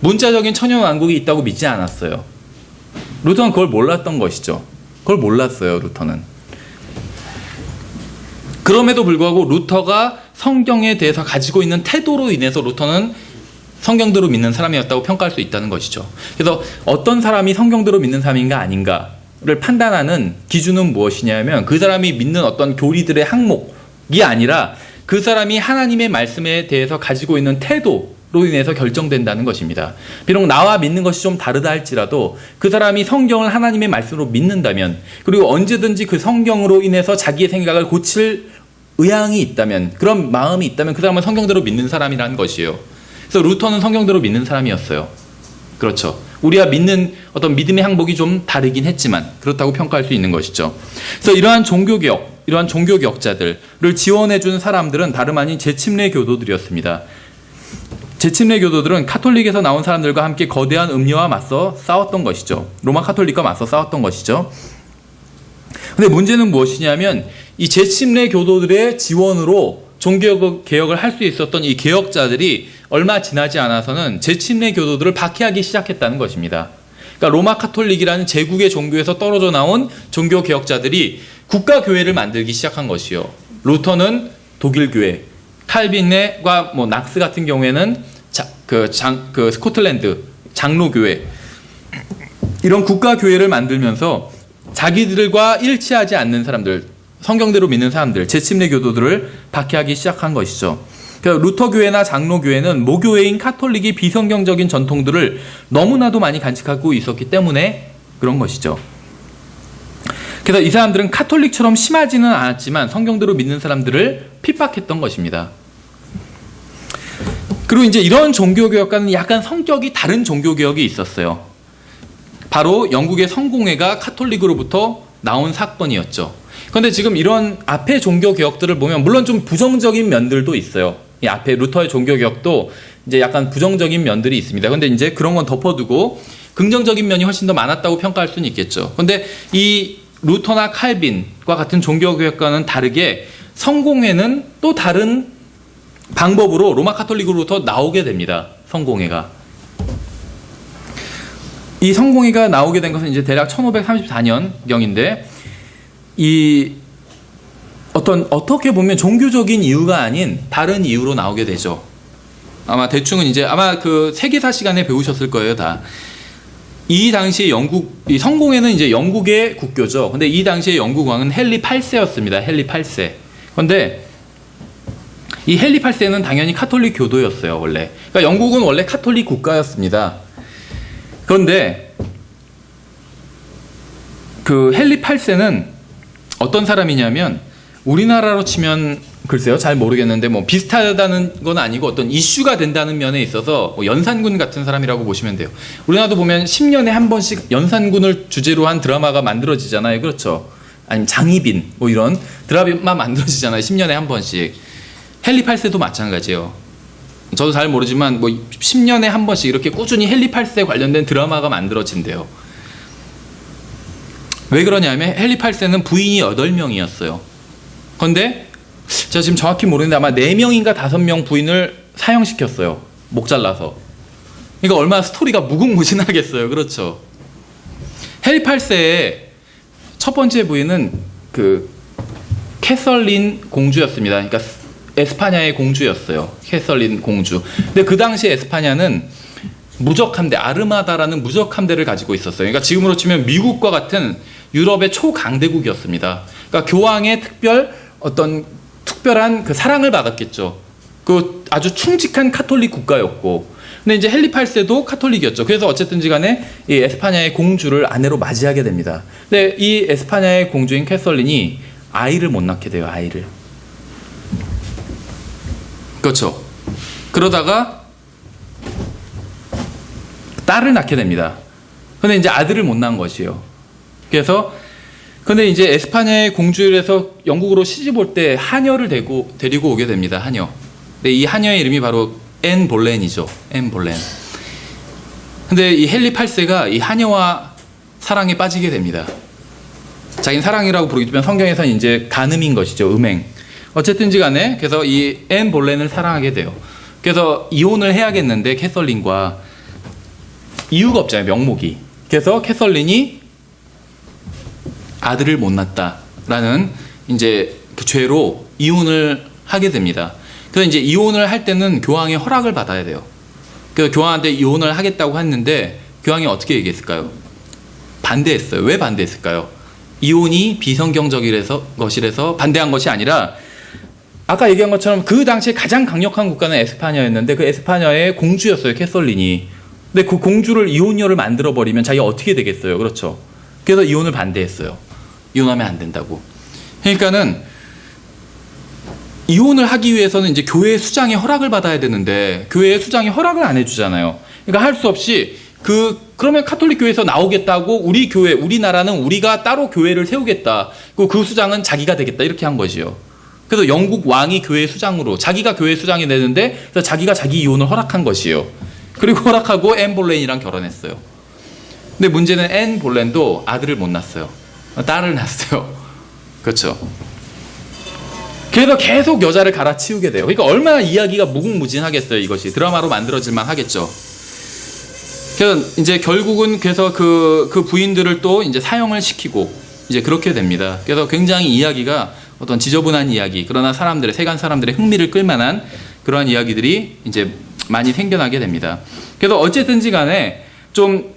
문자적인 천년왕국이 있다고 믿지 않았어요. 루터는 그걸 몰랐던 것이죠. 그걸 몰랐어요. 루터는. 그럼에도 불구하고 루터가 성경에 대해서 가지고 있는 태도로 인해서 루터는 성경대로 믿는 사람이었다고 평가할 수 있다는 것이죠. 그래서 어떤 사람이 성경대로 믿는 사람인가 아닌가를 판단하는 기준은 무엇이냐면 그 사람이 믿는 어떤 교리들의 항목이 아니라 그 사람이 하나님의 말씀에 대해서 가지고 있는 태도로 인해서 결정된다는 것입니다. 비록 나와 믿는 것이 좀 다르다 할지라도 그 사람이 성경을 하나님의 말씀으로 믿는다면, 그리고 언제든지 그 성경으로 인해서 자기의 생각을 고칠 의향이 있다면, 그런 마음이 있다면 그 사람은 성경대로 믿는 사람이라는 것이에요. 그래서 루터는 성경대로 믿는 사람이었어요. 그렇죠. 우리가 믿는 어떤 믿음의 항목이 좀 다르긴 했지만 그렇다고 평가할 수 있는 것이죠. 그래서 이러한 종교개혁자들을 지원해준 사람들은 다름 아닌 재침례 교도들이었습니다. 재침례 교도들은 카톨릭에서 나온 사람들과 함께 거대한 음료와 맞서 싸웠던 것이죠. 로마 카톨릭과 맞서 싸웠던 것이죠. 근데 문제는 무엇이냐면 이 재침례 교도들의 지원으로 종교개혁을 할 수 있었던 이 개혁자들이 얼마 지나지 않아서는 재침례 교도들을 박해하기 시작했다는 것입니다. 그러니까 로마 카톨릭이라는 제국의 종교에서 떨어져 나온 종교개혁자들이 국가교회를 만들기 시작한 것이요. 루터는 독일교회, 칼빈과 낙스 같은 경우에는 스코틀랜드 장로교회, 이런 국가교회를 만들면서 자기들과 일치하지 않는 사람들, 성경대로 믿는 사람들, 재침례 교도들을 박해하기 시작한 것이죠. 그러니까 루터 교회나 장로 교회는 모교회인 카톨릭이 비성경적인 전통들을 너무나도 많이 간직하고 있었기 때문에 그런 것이죠. 그래서 이 사람들은 카톨릭처럼 심하지는 않았지만 성경대로 믿는 사람들을 핍박했던 것입니다. 그리고 이제 이런 종교개혁과는 약간 성격이 다른 종교개혁이 있었어요. 바로 영국의 성공회가 카톨릭으로부터 나온 사건이었죠. 그런데 지금 이런 앞에 종교개혁들을 보면 물론 좀 부정적인 면들도 있어요. 이 앞에 루터의 종교개혁도 이제 약간 부정적인 면들이 있습니다. 그런데 이제 그런 건 덮어두고 긍정적인 면이 훨씬 더 많았다고 평가할 수는 있겠죠. 그런데 이 루터나 칼빈과 같은 종교개혁과는 다르게 성공회는 또 다른 방법으로 로마 카톨릭으로부터 나오게 됩니다. 성공회가. 이 성공회가 나오게 된 것은 이제 대략 1534년경인데 어떻게 보면 종교적인 이유가 아닌 다른 이유로 나오게 되죠. 아마 대충은 아마 그 세계사 시간에 배우셨을 거예요, 다. 이 당시에 이 성공회는 이제 영국의 국교죠. 근데 이 당시에 영국 왕은 헨리 8세였습니다. 헨리 8세. 그런데 이 헨리 8세는 당연히 카톨릭 교도였어요, 원래. 그러니까 영국은 원래 카톨릭 국가였습니다. 그런데 그 헨리 8세는 어떤 사람이냐면 우리나라로 치면 글쎄요, 잘 모르겠는데 비슷하다는 건 아니고 어떤 이슈가 된다는 면에 있어서 연산군 같은 사람이라고 보시면 돼요. 우리나라도 보면 10년에 한 번씩 연산군을 주제로 한 드라마가 만들어지잖아요. 그렇죠? 아니면 장희빈 이런 드라마 만들어지잖아요. 10년에 한 번씩. 헨리 8세도 마찬가지예요. 저도 잘 모르지만 10년에 한 번씩 이렇게 꾸준히 헨리 8세 관련된 드라마가 만들어진대요. 왜 그러냐면 헨리 8세는 부인이 8명이었어요. 그런데 제가 지금 정확히 모르는데 아마 4명인가 5명 부인을 사형시켰어요. 목 잘라서. 그러니까 얼마나 스토리가 무궁무진하겠어요. 그렇죠? 헨리 8세의 첫 번째 부인은 그 캐설린 공주였습니다. 그러니까 에스파냐의 공주였어요. 캐설린 공주. 근데 그 당시 에스파냐는 무적함대, 아르마다라는 무적함대를 가지고 있었어요. 그러니까 지금으로 치면 미국과 같은 유럽의 초강대국이었습니다. 그러니까 교황의 특별한 그 사랑을 받았겠죠. 그 아주 충직한 카톨릭 국가였고. 근데 이제 헨리 8세도 카톨릭이었죠. 그래서 어쨌든지 간에 이 에스파냐의 공주를 아내로 맞이하게 됩니다. 근데 이 에스파냐의 공주인 캐설린이 아이를 못 낳게 돼요. 아이를. 그렇죠. 그러다가 딸을 낳게 됩니다. 근데 이제 아들을 못 낳은 것이에요. 그래서 근데 이제 에스파냐의 공주에서 영국으로 시집 올 때 하녀를 데리고 오게 됩니다. 하녀. 근데 이 하녀의 이름이 바로 앤 볼렌이죠. 앤 볼렌. 근데 이 헨리 8세가 이 하녀와 사랑에 빠지게 됩니다. 자기는 사랑이라고 부르기도 성경에서는 이제 간음인 것이죠. 음행. 어쨌든지 간에 그래서 이 앤 볼렌을 사랑하게 돼요. 그래서 이혼을 해야겠는데 캐설린과 이유가 없잖아요. 명목이. 그래서 캐설린이 아들을 못 낳았다라는 이제 그 죄로 이혼을 하게 됩니다. 그래서 이제 이혼을 할 때는 교황의 허락을 받아야 돼요. 그래서 교황한테 이혼을 하겠다고 했는데 교황이 어떻게 얘기했을까요? 반대했어요. 왜 반대했을까요? 이혼이 비성경적이라서 것이라서 반대한 것이 아니라 아까 얘기한 것처럼 그 당시에 가장 강력한 국가는 에스파냐였는데 그 에스파냐의 공주였어요. 캐설린이. 근데 그 공주를 이혼녀를 만들어버리면 자기가 어떻게 되겠어요. 그렇죠. 그래서 이혼을 반대했어요. 이혼하면 안 된다고. 그러니까는 이혼을 하기 위해서는 이제 교회 수장의 허락을 받아야 되는데 교회의 수장이 허락을 안 해주잖아요. 그러니까 할 수 없이 그러면 카톨릭 교회에서 나오겠다고 우리 교회, 우리나라는 우리가 따로 교회를 세우겠다. 그 수장은 자기가 되겠다. 이렇게 한 것이요. 그래서 영국 왕이 교회 수장으로 자기가 교회 수장이 되는데 그래서 자기가 자기 이혼을 허락한 것이요. 그리고 허락하고 앤 볼렌이랑 결혼했어요. 근데 문제는 앤 볼렌도 아들을 못 낳았어요. 딸을 낳았어요. 그렇죠. 그래서 계속 여자를 갈아치우게 돼요. 그러니까 얼마나 이야기가 무궁무진하겠어요. 이것이 드라마로 만들어질만 하겠죠. 그래서 이제 결국은 그래서 그 부인들을 또 이제 사형을 시키고 이제 그렇게 됩니다. 그래서 굉장히 이야기가 어떤 지저분한 이야기, 그러나 세간 사람들의 흥미를 끌만한 그러한 이야기들이 이제 많이 생겨나게 됩니다. 그래서 어쨌든지 간에 좀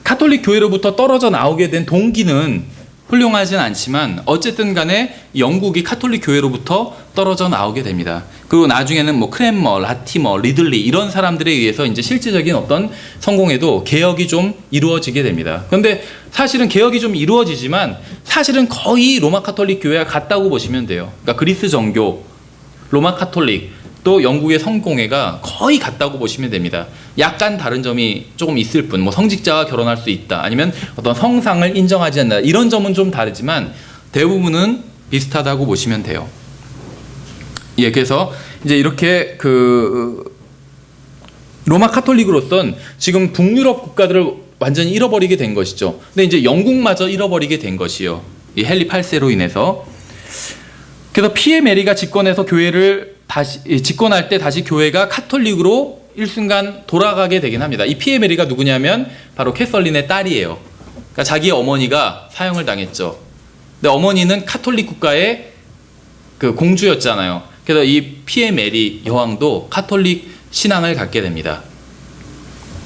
카톨릭 교회로부터 떨어져 나오게 된 동기는 훌륭하진 않지만 어쨌든 간에 영국이 카톨릭 교회로부터 떨어져 나오게 됩니다. 그리고 나중에는 뭐 크랜머, 라티머, 리들리 이런 사람들에 의해서 이제 실질적인 어떤 성공에도 개혁이 좀 이루어지게 됩니다. 그런데 사실은 개혁이 좀 이루어지지만 사실은 거의 로마 카톨릭 교회와 같다고 보시면 돼요. 그러니까 그리스 정교, 로마 카톨릭 또 영국의 성공회가 거의 같다고 보시면 됩니다. 약간 다른 점이 조금 있을 뿐, 뭐 성직자가 결혼할 수 있다, 아니면 어떤 성상을 인정하지 않는다, 이런 점은 좀 다르지만 대부분은 비슷하다고 보시면 돼요. 예, 그래서 이제 이렇게 로마 카톨릭으로선 지금 북유럽 국가들을 완전히 잃어버리게 된 것이죠. 근데 이제 영국마저 잃어버리게 된 것이요. 이 헨리 8세로 인해서. 그래서 피에 메리가 집권해서 집권할 때 다시 교회가 카톨릭으로 일순간 돌아가게 되긴 합니다. 이 피에 메리가 누구냐면 바로 캐설린의 딸이에요. 그러니까 자기 어머니가 사형을 당했죠. 근데 어머니는 카톨릭 국가의 그 공주였잖아요. 그래서 이 피에 메리 여왕도 카톨릭 신앙을 갖게 됩니다.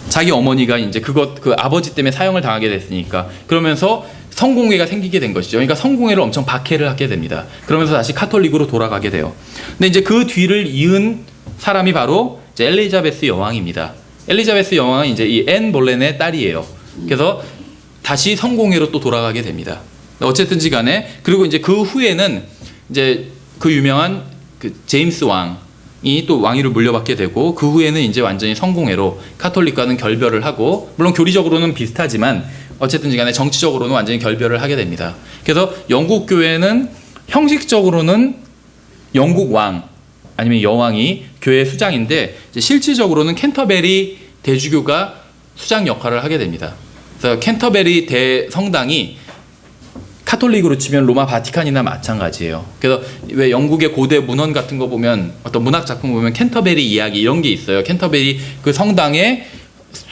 자기 어머니가 이제 그 아버지 때문에 사형을 당하게 됐으니까. 그러면서 성공회가 생기게 된 것이죠. 그러니까 성공회를 엄청 박해를 하게 됩니다. 그러면서 다시 카톨릭으로 돌아가게 돼요. 근데 이제 그 뒤를 이은 사람이 바로 이제 엘리자베스 여왕입니다. 엘리자베스 여왕은 이제 이 앤 볼렌의 딸이에요. 그래서 다시 성공회로 또 돌아가게 됩니다. 어쨌든지 간에 그리고 이제 그 후에는 이제 그 유명한 그 제임스 왕이 또 왕위를 물려받게 되고 그 후에는 이제 완전히 성공회로 카톨릭과는 결별을 하고 물론 교리적으로는 비슷하지만 어쨌든지 간에 정치적으로는 완전히 결별을 하게 됩니다. 그래서 영국 교회는 형식적으로는 영국 왕 아니면 여왕이 교회 수장인데 이제 실질적으로는 캔터베리 대주교가 수장 역할을 하게 됩니다. 그래서 캔터베리 대성당이 카톨릭으로 치면 로마 바티칸이나 마찬가지예요. 그래서 왜 영국의 고대 문헌 같은 거 보면 어떤 문학 작품 보면 캔터베리 이야기 이런 게 있어요. 캔터베리 그 성당에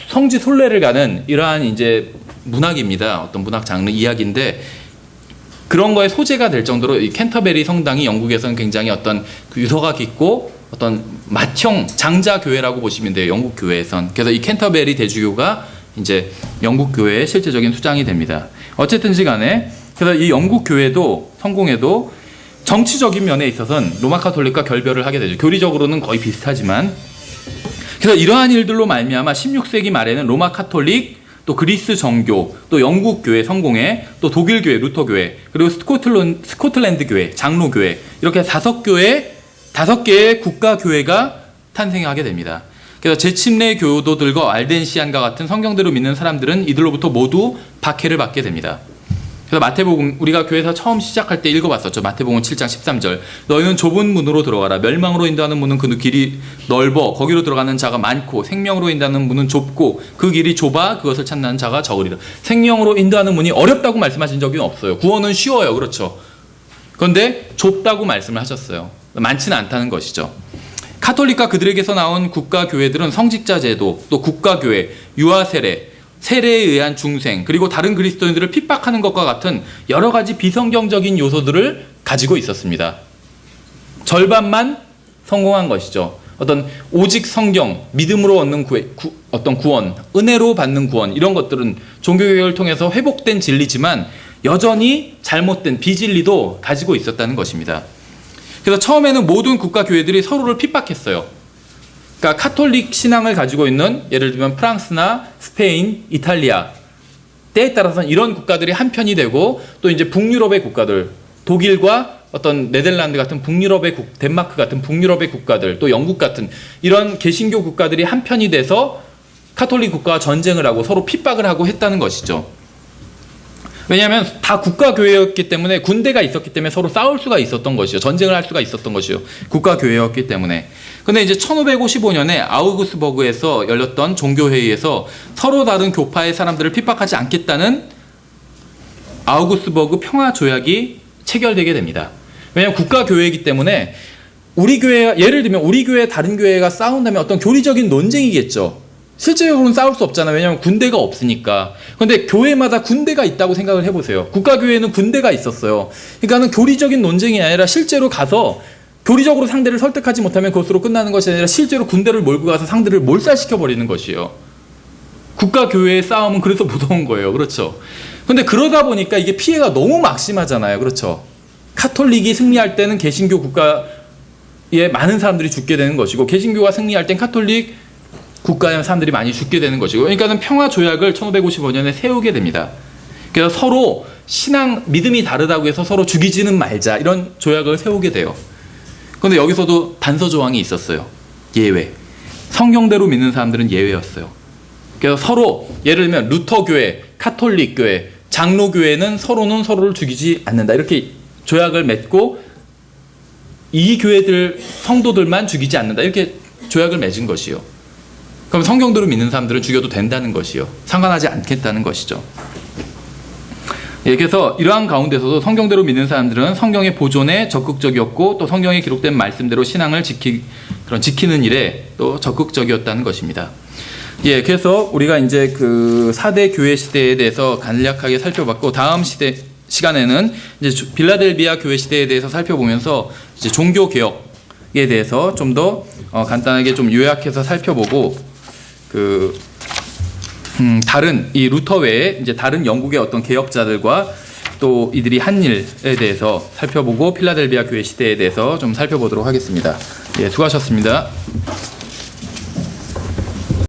성지 순례를 가는 이러한 이제 문학입니다. 어떤 문학 장르 이야기인데 그런 거에 소재가 될 정도로 이 캔터베리 성당이 영국에서는 굉장히 어떤 유서가 깊고 어떤 맏형 장자 교회라고 보시면 돼요. 영국 교회에선. 그래서 이 캔터베리 대주교가 이제 영국 교회의 실제적인 수장이 됩니다. 어쨌든지 간에 그래서 이 영국 교회도 성공회도 정치적인 면에 있어서는 로마 카톨릭과 결별을 하게 되죠. 교리적으로는 거의 비슷하지만 그래서 이러한 일들로 말미암아 16세기 말에는 로마 카톨릭 또 그리스 정교, 또 영국 교회 성공회, 또 독일 교회 루터 교회, 그리고 스코틀랜드 교회, 장로 교회 이렇게 5개의 국가 교회가 탄생하게 됩니다. 그래서 제침례 교도들과 알덴시안과 같은 성경대로 믿는 사람들은 이들로부터 모두 박해를 받게 됩니다. 그래서 마태복음 우리가 교회에서 처음 시작할 때 읽어봤었죠. 마태복음 7장 13절 너희는 좁은 문으로 들어가라. 멸망으로 인도하는 문은 그 길이 넓어 거기로 들어가는 자가 많고 생명으로 인도하는 문은 좁고 그 길이 좁아 그것을 찾는 자가 적으리라. 생명으로 인도하는 문이 어렵다고 말씀하신 적이 없어요. 구원은 쉬워요. 그렇죠. 그런데 좁다고 말씀을 하셨어요. 많지는 않다는 것이죠. 카톨릭과 그들에게서 나온 국가교회들은 성직자 제도, 또 국가교회, 유아세례, 세례에 의한 중생, 그리고 다른 그리스도인들을 핍박하는 것과 같은 여러 가지 비성경적인 요소들을 가지고 있었습니다. 절반만 성공한 것이죠. 어떤 오직 성경, 믿음으로 얻는 어떤 구원, 은혜로 받는 구원, 이런 것들은 종교개혁을 통해서 회복된 진리지만 여전히 잘못된 비진리도 가지고 있었다는 것입니다. 그래서 처음에는 모든 국가교회들이 서로를 핍박했어요. 그러니까 카톨릭 신앙을 가지고 있는, 예를 들면 프랑스나 스페인, 이탈리아, 때에 따라서는 이런 국가들이 한편이 되고, 또 이제 북유럽의 국가들, 독일과 어떤 네덜란드 같은 북유럽의 덴마크 같은 북유럽의 국가들, 또 영국 같은 이런 개신교 국가들이 한편이 돼서 카톨릭 국가와 전쟁을 하고 서로 핍박을 하고 했다는 것이죠. 왜냐하면 다 국가교회였기 때문에, 군대가 있었기 때문에 서로 싸울 수가 있었던 것이요, 전쟁을 할 수가 있었던 것이요, 국가교회였기 때문에. 근데 이제 1555년에 아우구스버그에서 열렸던 종교회의에서 서로 다른 교파의 사람들을 핍박하지 않겠다는 아우구스버그 평화조약이 체결되게 됩니다. 왜냐하면 국가교회이기 때문에 우리 교회, 예를 들면 우리 교회 다른 교회가 싸운다면 어떤 교리적인 논쟁이겠죠. 실제로는 싸울 수 없잖아요. 왜냐하면 군대가 없으니까. 그런데 교회마다 군대가 있다고 생각을 해보세요. 국가교회는 군대가 있었어요. 그러니까는 교리적인 논쟁이 아니라 실제로 가서 교리적으로 상대를 설득하지 못하면 그것으로 끝나는 것이 아니라 실제로 군대를 몰고 가서 상대를 몰살시켜버리는 것이에요. 국가교회의 싸움은 그래서 무서운 거예요. 그렇죠. 근데 그러다 보니까 이게 피해가 너무 막심하잖아요. 그렇죠. 카톨릭이 승리할 때는 개신교 국가에 많은 사람들이 죽게 되는 것이고, 개신교가 승리할 땐 카톨릭 국가의 사람들이 많이 죽게 되는 것이고, 그러니까는 평화조약을 1555년에 세우게 됩니다. 그래서 서로 신앙, 믿음이 다르다고 해서 서로 죽이지는 말자, 이런 조약을 세우게 돼요. 그런데 여기서도 단서 조항이 있었어요. 예외. 성경대로 믿는 사람들은 예외였어요. 그래서 서로, 예를 들면 루터교회, 카톨릭교회, 장로교회는 서로는 서로를 죽이지 않는다, 이렇게 조약을 맺고, 이 교회들 성도들만 죽이지 않는다, 이렇게 조약을 맺은 것이요. 그럼 성경대로 믿는 사람들은 죽여도 된다는 것이요, 상관하지 않겠다는 것이죠. 예, 그래서 이러한 가운데서도 성경대로 믿는 사람들은 성경의 보존에 적극적이었고, 또 성경에 기록된 말씀대로 신앙을 지키는 일에 또 적극적이었다는 것입니다. 예, 그래서 우리가 이제 그 4대 교회 시대에 대해서 간략하게 살펴봤고, 다음 시간에는 이제 빌라델비아 교회 시대에 대해서 살펴보면서 이제 종교 개혁에 대해서 좀 더 간단하게 좀 요약해서 살펴보고, 다른 이 루터 외에 이제 다른 영국의 어떤 개혁자들과 또 이들이 한 일에 대해서 살펴보고, 필라델비아 교회 시대에 대해서 좀 살펴보도록 하겠습니다. 예, 수고하셨습니다.